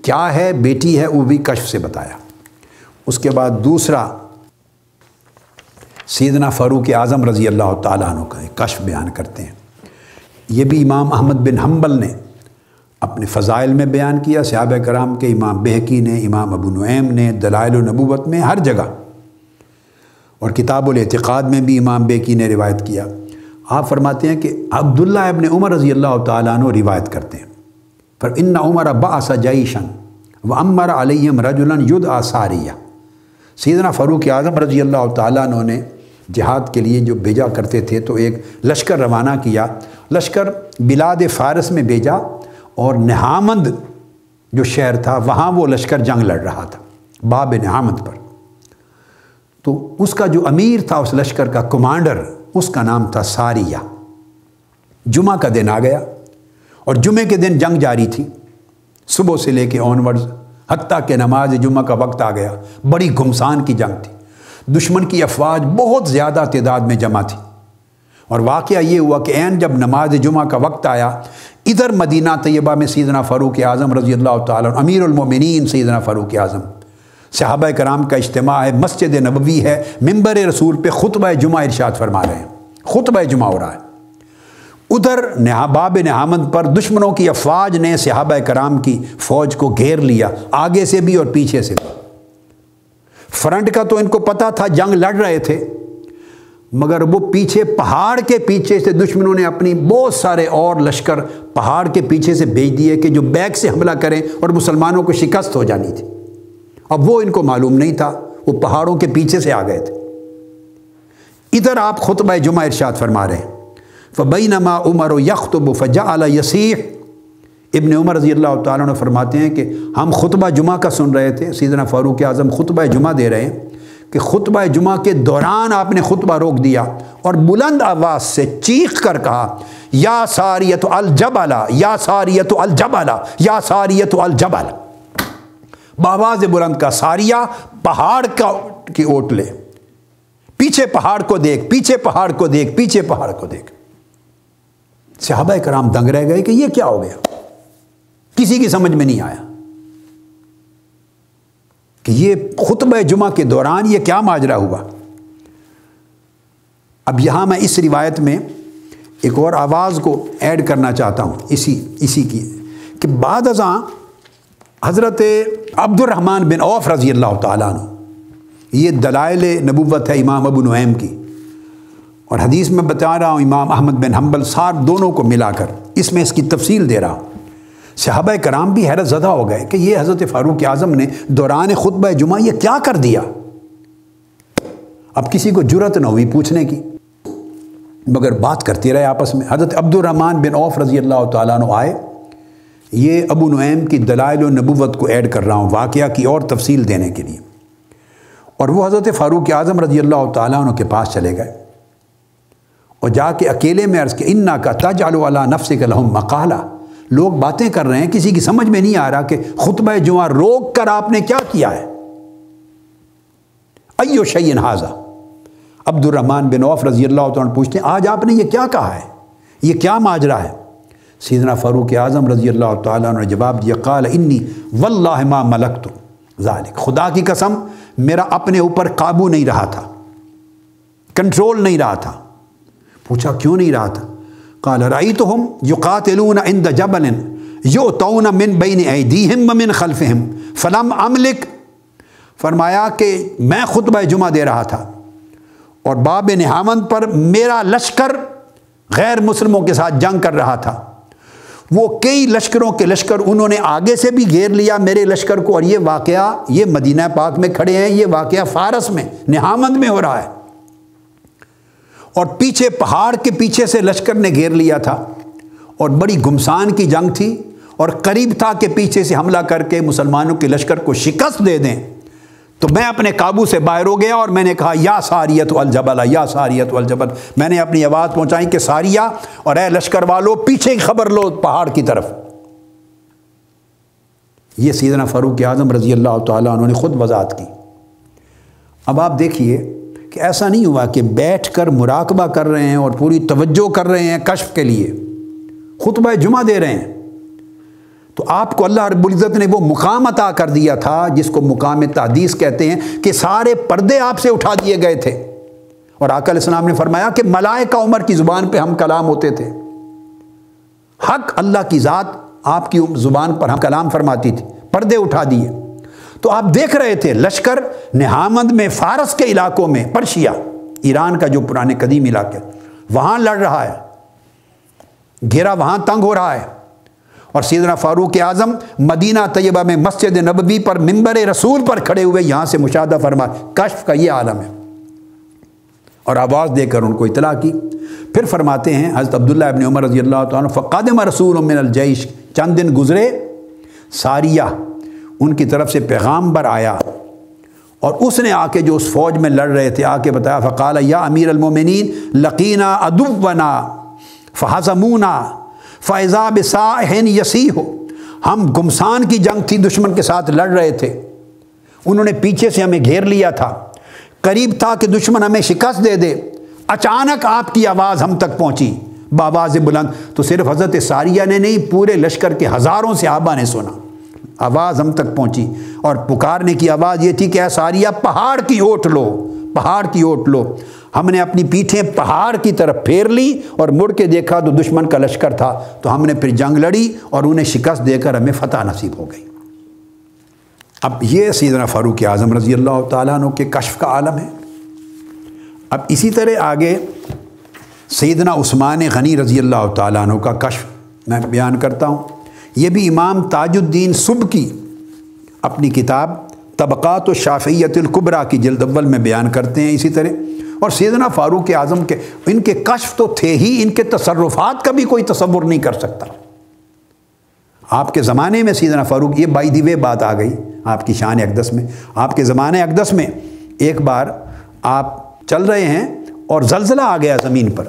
کیا ہے، بیٹی ہے، وہ بھی کشف سے بتایا۔ اس کے بعد دوسرا سیدنا فاروق اعظم رضی اللہ تعالیٰ عنہ کا کشف بیان کرتے ہیں۔ یہ بھی امام احمد بن حنبل نے اپنے فضائل میں بیان کیا، صحابہ کرام کے امام بہقی نے، امام ابو نعیم نے، دلائل النبوت میں، ہر جگہ، اور کتاب الاعتقاد میں بھی امام بہقی نے روایت کیا۔ آپ فرماتے ہیں کہ عبداللہ ابن عمر رضی اللہ تعالیٰ عنہ روایت کرتے ہیں، پر ان عمر بعث جیشا وامر علیہم رجلا یدعی ساریہ، سیدنا فاروق اعظم رضی اللہ تعالیٰ عنہ نے جہاد کے لیے جو بھیجا کرتے تھے تو ایک لشکر روانہ کیا، لشکر بلاد فارس میں بھیجا، اور نہامند جو شہر تھا وہاں وہ لشکر جنگ لڑ رہا تھا باب نہامند پر۔ تو اس کا جو امیر تھا اس لشکر کا کمانڈر، اس کا نام تھا ساریہ۔ جمعہ کا دن آ گیا اور جمعے کے دن جنگ جاری تھی۔ صبح سے لے کے آنورڈز حتیٰ کہ نماز جمعہ کا وقت آ گیا، بڑی گھمسان کی جنگ تھی، دشمن کی افواج بہت زیادہ تعداد میں جمع تھی۔ اور واقعہ یہ ہوا کہ عین جب نماز جمعہ کا وقت آیا، ادھر مدینہ طیبہ میں سیدنا فاروق اعظم رضی اللہ تعالیٰ عنہ، امیر المومنین سیدنا فاروق اعظم، صحابہ کرام کا اجتماع ہے، مسجد نبوی ہے، منبر رسول پہ خطبہ جمعہ ارشاد فرما رہے ہیں، خطبہ جمعہ ہو رہا ہے۔ ادھر باب نہامند پر دشمنوں کی افواج نے صحابہ کرام کی فوج کو گھیر لیا، آگے سے بھی اور پیچھے سے بھی۔ فرنٹ کا تو ان کو پتہ تھا، جنگ لڑ رہے تھے، مگر وہ پیچھے پہاڑ کے پیچھے سے دشمنوں نے اپنی بہت سارے اور لشکر پہاڑ کے پیچھے سے بھیج دیے کہ جو بیک سے حملہ کریں اور مسلمانوں کو شکست ہو جانی تھی۔ اب وہ ان کو معلوم نہیں تھا، وہ پہاڑوں کے پیچھے سے آ گئے تھے۔ ادھر آپ خطبہ جمعہ ارشاد فرما رہے ہیں، فَبَيْنَمَا عُمَرُ يَخْطُبُ فَجَعَلَ يَصِيحُ۔ ابن عمر رضی اللہ تعالیٰ عنہ فرماتے ہیں کہ ہم خطبہ جمعہ کا سن رہے تھے، سیدنا فاروق اعظم خطبہ جمعہ دے رہے ہیں کہ خطبہ جمعہ کے دوران آپ نے خطبہ روک دیا اور بلند آواز سے چیخ کر کہا، یا ساریۃ الجبل یا ساریۃ الجبل یا ساریۃ الجبل۔ بآواز بلند کا، ساریہ پہاڑ کی اوٹ لے، پیچھے پہاڑ کو دیکھ، پیچھے پہاڑ کو دیکھ، پیچھے پہاڑ کو دیکھ۔ صحابہ کرام دنگ رہ گئے کہ یہ کیا ہو گیا، کسی کی سمجھ میں نہیں آیا کہ یہ خطبہ جمعہ کے دوران یہ کیا ماجرا ہوا۔ اب یہاں میں اس روایت میں ایک اور آواز کو ایڈ کرنا چاہتا ہوں اسی کی، کہ بعد ازاں حضرت عبد الرحمن بن عوف رضی اللہ تعالیٰ عنہ، یہ دلائل نبوت ہے امام ابو نعیم کی، اور حدیث میں بتا رہا ہوں امام احمد بن حنبل صاحب دونوں کو ملا کر اس میں اس کی تفصیل دے رہا ہوں۔ صحابہ کرام بھی حیرت زدہ ہو گئے کہ یہ حضرت فاروق اعظم نے دوران خطبہ جمعہ یہ کیا کر دیا۔ اب کسی کو جرأت نہ ہوئی پوچھنے کی، مگر بات کرتے رہے آپس میں۔ حضرت عبد الرحمن بن عوف رضی اللہ تعالیٰ عنہ آئے، یہ ابو نعیم کی دلائل و نبوت کو ایڈ کر رہا ہوں واقعہ کی اور تفصیل دینے کے لیے، اور وہ حضرت فاروق اعظم رضی اللہ تعالیٰ عنہ کے پاس چلے گئے اور جا کے اکیلے میں عرض کہ انک تجعل علی نفسک لہم مقالہ، لوگ باتیں کر رہے ہیں، کسی کی سمجھ میں نہیں آ رہا کہ خطبہ جمعہ روک کر آپ نے کیا کیا ہے۔ ایو شیء ھذا، عبد الرحمن بن عوف رضی اللہ عنہ پوچھتے ہیں آج آپ نے یہ کیا کہا ہے، یہ کیا ماجرا ہے۔ سیدنا فاروق اعظم رضی اللہ تعالیٰ عنہ نے جواب دیا، قال انی واللہ ما ملکت ذالک، خدا کی قسم میرا اپنے اوپر قابو نہیں رہا تھا، کنٹرول نہیں رہا تھا۔ پوچھا کیوں نہیں رہا تھا؟ قال رأیتہم یقاتلون عند جبل یؤتون من بین ایدیہم ومن خلفہم فلم املک، فرمایا کہ میں خطبہ جمعہ دے رہا تھا اور باب نہامند پر میرا لشکر غیر مسلموں کے ساتھ جنگ کر رہا تھا، وہ کئی لشکروں کے لشکر انہوں نے آگے سے بھی گھیر لیا میرے لشکر کو، اور یہ واقعہ یہ مدینہ پاک میں کھڑے ہیں، یہ واقعہ فارس میں نہامند میں ہو رہا ہے، اور پیچھے پہاڑ کے پیچھے سے لشکر نے گھیر لیا تھا اور بڑی گھمسان کی جنگ تھی، اور قریب تھا کہ پیچھے سے حملہ کر کے مسلمانوں کے لشکر کو شکست دے دیں، تو میں اپنے قابو سے باہر ہو گیا اور میں نے کہا یا ساریۃ الجبل یا ساریۃ الجبل، میں نے اپنی آواز پہنچائی کہ ساریہ اور اے لشکر والو پیچھے کی خبر لو پہاڑ کی طرف۔ یہ سیدنا فاروق اعظم رضی اللہ تعالیٰ عنہ نے خود وضاحت کی۔ اب آپ دیکھیے کہ ایسا نہیں ہوا کہ بیٹھ کر مراقبہ کر رہے ہیں اور پوری توجہ کر رہے ہیں کشف کے لیے، خطبہ جمعہ دے رہے ہیں، تو آپ کو اللہ رب العزت نے وہ مقام عطا کر دیا تھا جس کو مقام تحدیث کہتے ہیں، کہ سارے پردے آپ سے اٹھا دیے گئے تھے، اور آقا علیہ السلام نے فرمایا کہ ملائکہ عمر کی زبان پہ ہم کلام ہوتے تھے، حق اللہ کی ذات آپ کی زبان پر ہم کلام فرماتی تھی، پردے اٹھا دیے۔ تو آپ دیکھ رہے تھے لشکر نہامند میں، فارس کے علاقوں میں، پرشیا ایران کا جو پرانے قدیم علاقے، وہاں لڑ رہا ہے، گھیرا وہاں تنگ ہو رہا ہے، اور سیدنا فاروق اعظم مدینہ طیبہ میں مسجد نبوی پر منبر رسول پر کھڑے ہوئے یہاں سے مشاہدہ فرما، کشف کا یہ عالم ہے، اور آواز دے کر ان کو اطلاع کی۔ پھر فرماتے ہیں حضرت عبداللہ ابن عمر رضی اللہ تعالیٰ فقادم رسول من الجیش، چند دن گزرے، ساریہ ان کی طرف سے پیغامبر آیا، اور اس نے آ کے جو اس فوج میں لڑ رہے تھے آ کے بتایا، فقال یا امیر المومنین لقینا عدونا فہزمونا فاذا بساح یسیح، ہم گمسان کی جنگ تھی، دشمن کے ساتھ لڑ رہے تھے، انہوں نے پیچھے سے ہمیں گھیر لیا تھا، قریب تھا کہ دشمن ہمیں شکست دے دے، اچانک آپ کی آواز ہم تک پہنچی بآواز بلند۔ تو صرف حضرت ساریہ نے نہیں، پورے لشکر کے ہزاروں صحابہ نے سنا، آواز ہم تک پہنچی، اور پکارنے کی آواز یہ تھی کہ اے ساریہ پہاڑ کی اوٹ لو، پہاڑ کی اوٹ لو۔ ہم نے اپنی پیٹھیں پہاڑ کی طرف پھیر لی اور مڑ کے دیکھا تو دشمن کا لشکر تھا، تو ہم نے پھر جنگ لڑی اور انہیں شکست دے کر ہمیں فتح نصیب ہو گئی۔ اب یہ سیدنا فاروق اعظم رضی اللہ تعالیٰ عنہ کے کشف کا عالم ہے۔ اب اسی طرح آگے سیدنا عثمان غنی رضی اللہ تعالیٰ عنہ کا کشف میں بیان کرتا ہوں۔ یہ بھی امام تاج الدین سبکی اپنی کتاب طبقات الشافعیۃ الکبریٰ کی جلد اول میں بیان کرتے ہیں اسی طرح۔ اور سیدنا فاروق اعظم کے ان کے کشف تو تھے ہی، ان کے تصرفات کا بھی کوئی تصور نہیں کر سکتا۔ آپ کے زمانے میں سیدنا فاروق، یہ بائی دی وے بات آ گئی آپ کی شان اقدس میں، آپ کے زمانے اقدس میں ایک بار آپ چل رہے ہیں اور زلزلہ آ گیا زمین پر۔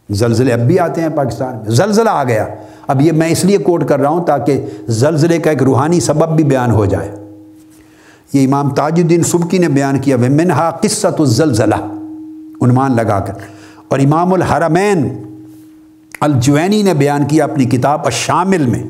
زلزلے اب بھی آتے ہیں پاکستان میں، زلزلہ آ گیا۔ اب یہ میں اس لیے کوٹ کر رہا ہوں تاکہ زلزلے کا ایک روحانی سبب بھی بیان ہو جائے۔ یہ امام تاج الدین سبکی نے بیان کیا، وَمِنْهَا قِصَّةُ الزَّلْزَلَةِ عنوان لگا کر، اور امام الحرمین الجوینی نے بیان کیا اپنی کتاب الشامل میں،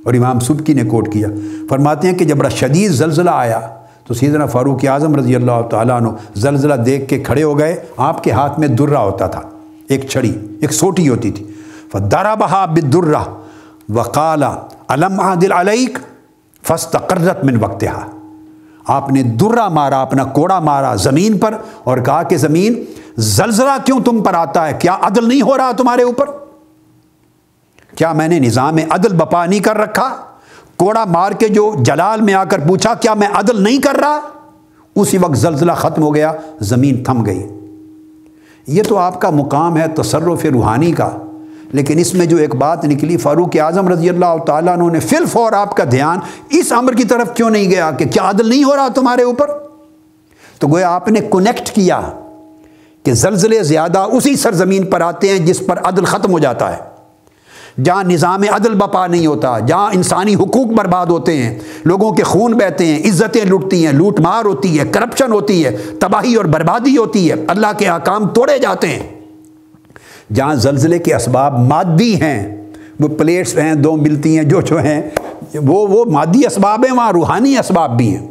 اور امام سبکی نے کوٹ کیا، فرماتے ہیں کہ جب بڑا شدید زلزلہ آیا تو سیدنا فاروق اعظم رضی اللہ تعالیٰ عنہ زلزلہ دیکھ کے کھڑے ہو گئے۔ آپ کے ہاتھ میں درہ ہوتا تھا، ایک چھڑی، ایک سوٹی ہوتی تھی، فَضَرَبَهَا بِالدُّرَّةِ وَقَالَ أَلَمْ أَعْدِلْ عَلَيْكَ فَاسْتَقَرَّتْ مِنْ وَقْتِهَا۔ آپ نے درہ مارا، اپنا کوڑا مارا زمین پر اور کہا کہ زمین، زلزلہ کیوں تم پر آتا ہے؟ کیا عدل نہیں ہو رہا تمہارے اوپر؟ کیا میں نے نظام عدل بپا نہیں کر رکھا؟ کوڑا مار کے جو جلال میں آ کر پوچھا کیا میں عدل نہیں کر رہا؟ اسی وقت زلزلہ ختم ہو گیا، زمین تھم گئی۔ یہ تو آپ کا مقام ہے تصرف روحانی کا، لیکن اس میں جو ایک بات نکلی، فاروق اعظم رضی اللہ تعالیٰ عنہ نے فی الفور آپ کا دھیان اس امر کی طرف کیوں نہیں گیا کہ کیا عدل نہیں ہو رہا تمہارے اوپر؟ تو گویا آپ نے کنیکٹ کیا کہ زلزلے زیادہ اسی سرزمین پر آتے ہیں جس پر عدل ختم ہو جاتا ہے، جہاں نظام عدل بپا نہیں ہوتا، جہاں انسانی حقوق برباد ہوتے ہیں، لوگوں کے خون بہتے ہیں، عزتیں لٹتی ہیں، لوٹ مار ہوتی ہے، کرپشن ہوتی ہے، تباہی اور بربادی ہوتی ہے، اللہ کے احکام توڑے جاتے ہیں۔ جہاں زلزلے کے اسباب مادی ہیں، وہ پلیٹس ہیں دو ملتی ہیں جو ہیں وہ مادی اسباب ہیں، وہاں روحانی اسباب بھی ہیں۔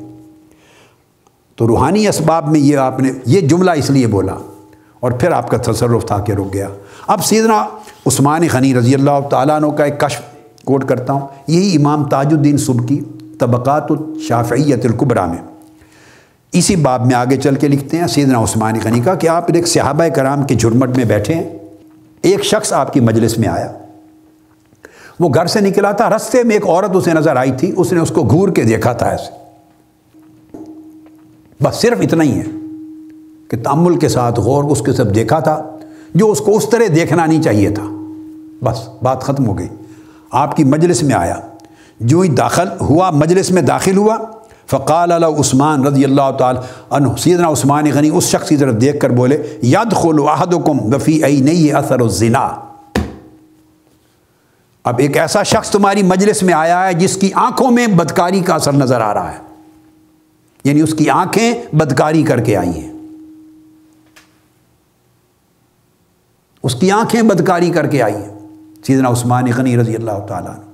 تو روحانی اسباب میں یہ آپ نے یہ جملہ اس لیے بولا، اور پھر آپ کا تصرف تھا کہ رک گیا۔ اب سیدنا عثمان غنی رضی اللہ تعالیٰ عنہ کا ایک کشف کوٹ کرتا ہوں، یہی امام تاج الدین سبکی طبقات الشافعیۃ الکبریٰ میں اسی باب میں آگے چل کے لکھتے ہیں سیدنا عثمان غنی کا کہ آپ ایک صحابہ کرام کے جھرمٹ میں بیٹھے ہیں، ایک شخص آپ کی مجلس میں آیا، وہ گھر سے نکلا تھا، رستے میں ایک عورت اسے نظر آئی تھی، اس نے اس کو گھور کے دیکھا تھا ایسے، بس صرف اتنا ہی ہے کہ تأمل کے ساتھ غور اس کے سب دیکھا تھا جو اس کو اس طرح دیکھنا نہیں چاہیے تھا، بس بات ختم ہو گئی۔ آپ کی مجلس میں آیا، جو ہی داخل ہوا، مجلس میں داخل ہوا، فقال له عثمان رضی اللہ تعالی عنہ، سیدنا عثمان غنی اس شخص کی طرف دیکھ کر بولے، يدخل احدكم وفي عينيه اثر الزنا۔ اب ایک ایسا شخص تمہاری مجلس میں آیا ہے جس کی آنکھوں میں بدکاری کا اثر نظر آ رہا ہے، یعنی اس کی آنکھیں بدکاری کر کے آئی ہیں، اس کی آنکھیں بدکاری کر کے آئی ہیں، سیدنا عثمان غنی رضی اللہ تعالیٰ عنہ۔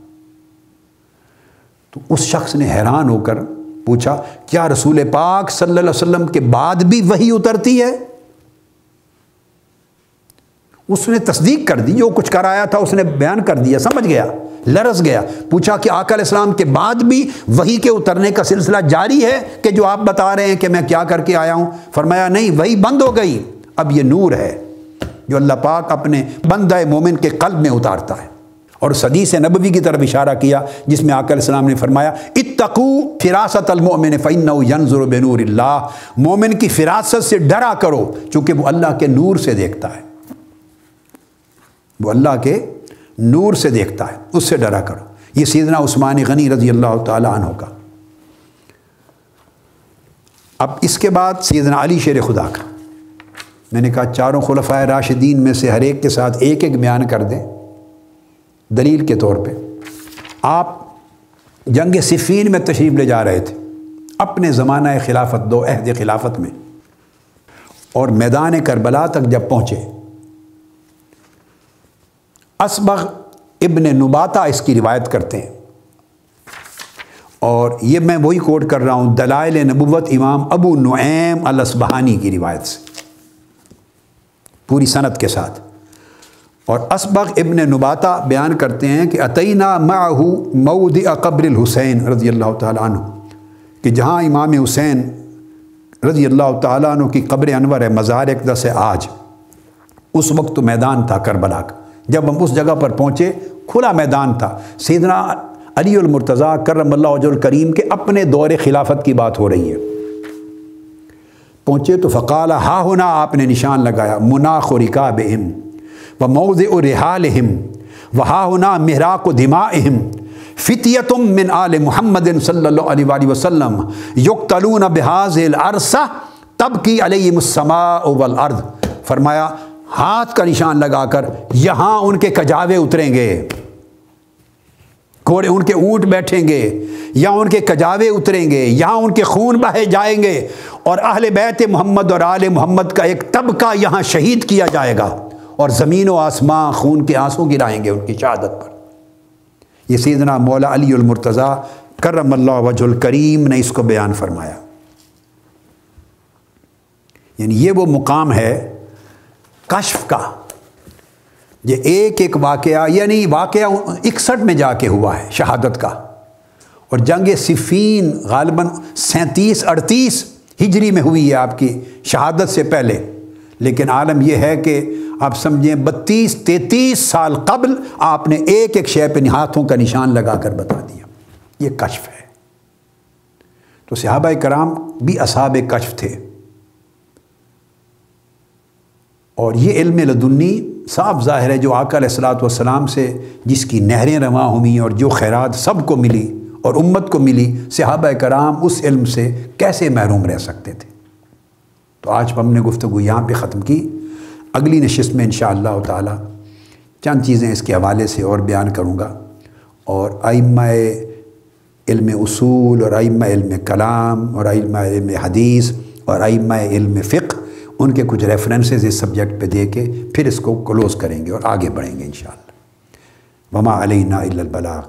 تو اس شخص نے حیران ہو کر پوچھا، کیا رسول پاک صلی اللہ علیہ وسلم کے بعد بھی وحی اترتی ہے؟ اس نے تصدیق کر دی، جو کچھ کرایا تھا اس نے بیان کر دیا، سمجھ گیا، لرز گیا۔ پوچھا کہ آقا علیہ السلام کے بعد بھی وحی کے اترنے کا سلسلہ جاری ہے کہ جو آپ بتا رہے ہیں کہ میں کیا کر کے آیا ہوں؟ فرمایا نہیں، وحی بند ہو گئی، اب یہ نور ہے جو اللہ پاک اپنے بندہ مومن کے قلب میں اتارتا ہے۔ اور حدیث نبوی کی طرف اشارہ کیا جس میں آقا علیہ السلام نے فرمایا، اتقوا فراست المؤمن فإنه ينظر بنور اللہ، مومن کی فراست سے ڈرا کرو چونکہ وہ اللہ کے نور سے دیکھتا ہے، وہ اللہ کے نور سے دیکھتا ہے، اس سے ڈرا کرو۔ یہ سیدنا عثمان غنی رضی اللہ تعالی عنہ کا۔ اب اس کے بعد سیدنا علی شیر خدا کا، میں نے کہا چاروں خلفائے راشدین میں سے ہر ایک کے ساتھ ایک ایک بیان کر دیں دلیل کے طور پہ۔ آپ جنگ صفین میں تشریف لے جا رہے تھے اپنے زمانہ خلافت دو عہد خلافت میں، اور میدان کربلا تک جب پہنچے، اصبغ ابن نباتہ اس کی روایت کرتے ہیں، اور یہ میں وہی کوٹ کر رہا ہوں دلائل نبوت امام ابو نعیم الاصبہانی کی روایت سے پوری سند کے ساتھ۔ اور اصبغ ابن نباتہ بیان کرتے ہیں کہ اتینا معہ موضع قبر الحسین رضی اللہ تعالیٰ عنہ، کہ جہاں امام حسین رضی اللہ تعالیٰ عنہ کی قبر انور ہے، مزار اقدس ہے آج، اس وقت تو میدان تھا کربلا کا۔ جب ہم اس جگہ پر پہنچے کھلا میدان تھا، سیدنا علی المرتضیٰ کرم اللہ وجہہ الکریم کے اپنے دور خلافت کی بات ہو رہی ہے۔ پہنچے تو فقال ہا ہونا، آپ نے نشان لگایا، مناخ رکابہم و موضع رحالہم و ہا ہونا محراق دمائہم فتیتم من آل محمد صلی اللہ علیہ وآلہ وسلم یقتلون بہذہ العرصہ تبکی علیہم السماء والارض۔ فرمایا ہاتھ کا نشان لگا کر یہاں ان کے کجاوے اتریں گے، گھوڑے ان کے اونٹ بیٹھیں گے، یہاں ان کے کجاوے اتریں گے، یہاں ان کے خون بہے جائیں گے، اور اہل بیت محمد اور آل محمد کا ایک طبقہ یہاں شہید کیا جائے گا، اور زمین و آسمان خون کے آنسو گرائیں گے ان کی شہادت پر۔ یہ سیدنا مولا علی المرتضیٰ کرم اللہ وجہ الکریم نے اس کو بیان فرمایا۔ یعنی یہ وہ مقام ہے کشف کا، یہ ایک ایک واقعہ، یعنی واقعہ 61 میں جا کے ہوا ہے شہادت کا، اور جنگ صفین غالباً 37-38 ہجری میں ہوئی ہے آپ کی شہادت سے پہلے، لیکن عالم یہ ہے کہ آپ سمجھیں 32-33 سال قبل آپ نے ایک ایک شے پہ ہاتھوں کا نشان لگا کر بتا دیا۔ یہ کشف ہے۔ تو صحابہ کرام بھی اصحاب کشف تھے، اور یہ علم لدنی صاف ظاہر ہے جو آقا علیہ الصلوۃ والسلام سے جس کی نہریں رواں ہوئیں اور جو خیرات سب کو ملی اور امت کو ملی، صحابہ کرام اس علم سے کیسے محروم رہ سکتے تھے۔ تو آج ہم نے گفتگو یہاں پہ ختم کی، اگلی نشست میں انشاءاللہ تعالی چند چیزیں اس کے حوالے سے اور بیان کروں گا، اور ائمہ علم اصول اور ائمہ علم کلام اور ائمہ علم حدیث اور ائمہ علم فقہ، ان کے کچھ ریفرنسز اس سبجیکٹ پہ دے کے پھر اس کو کلوز کریں گے اور آگے بڑھیں گے انشاءاللہ۔ وما علینا الا البلاغ۔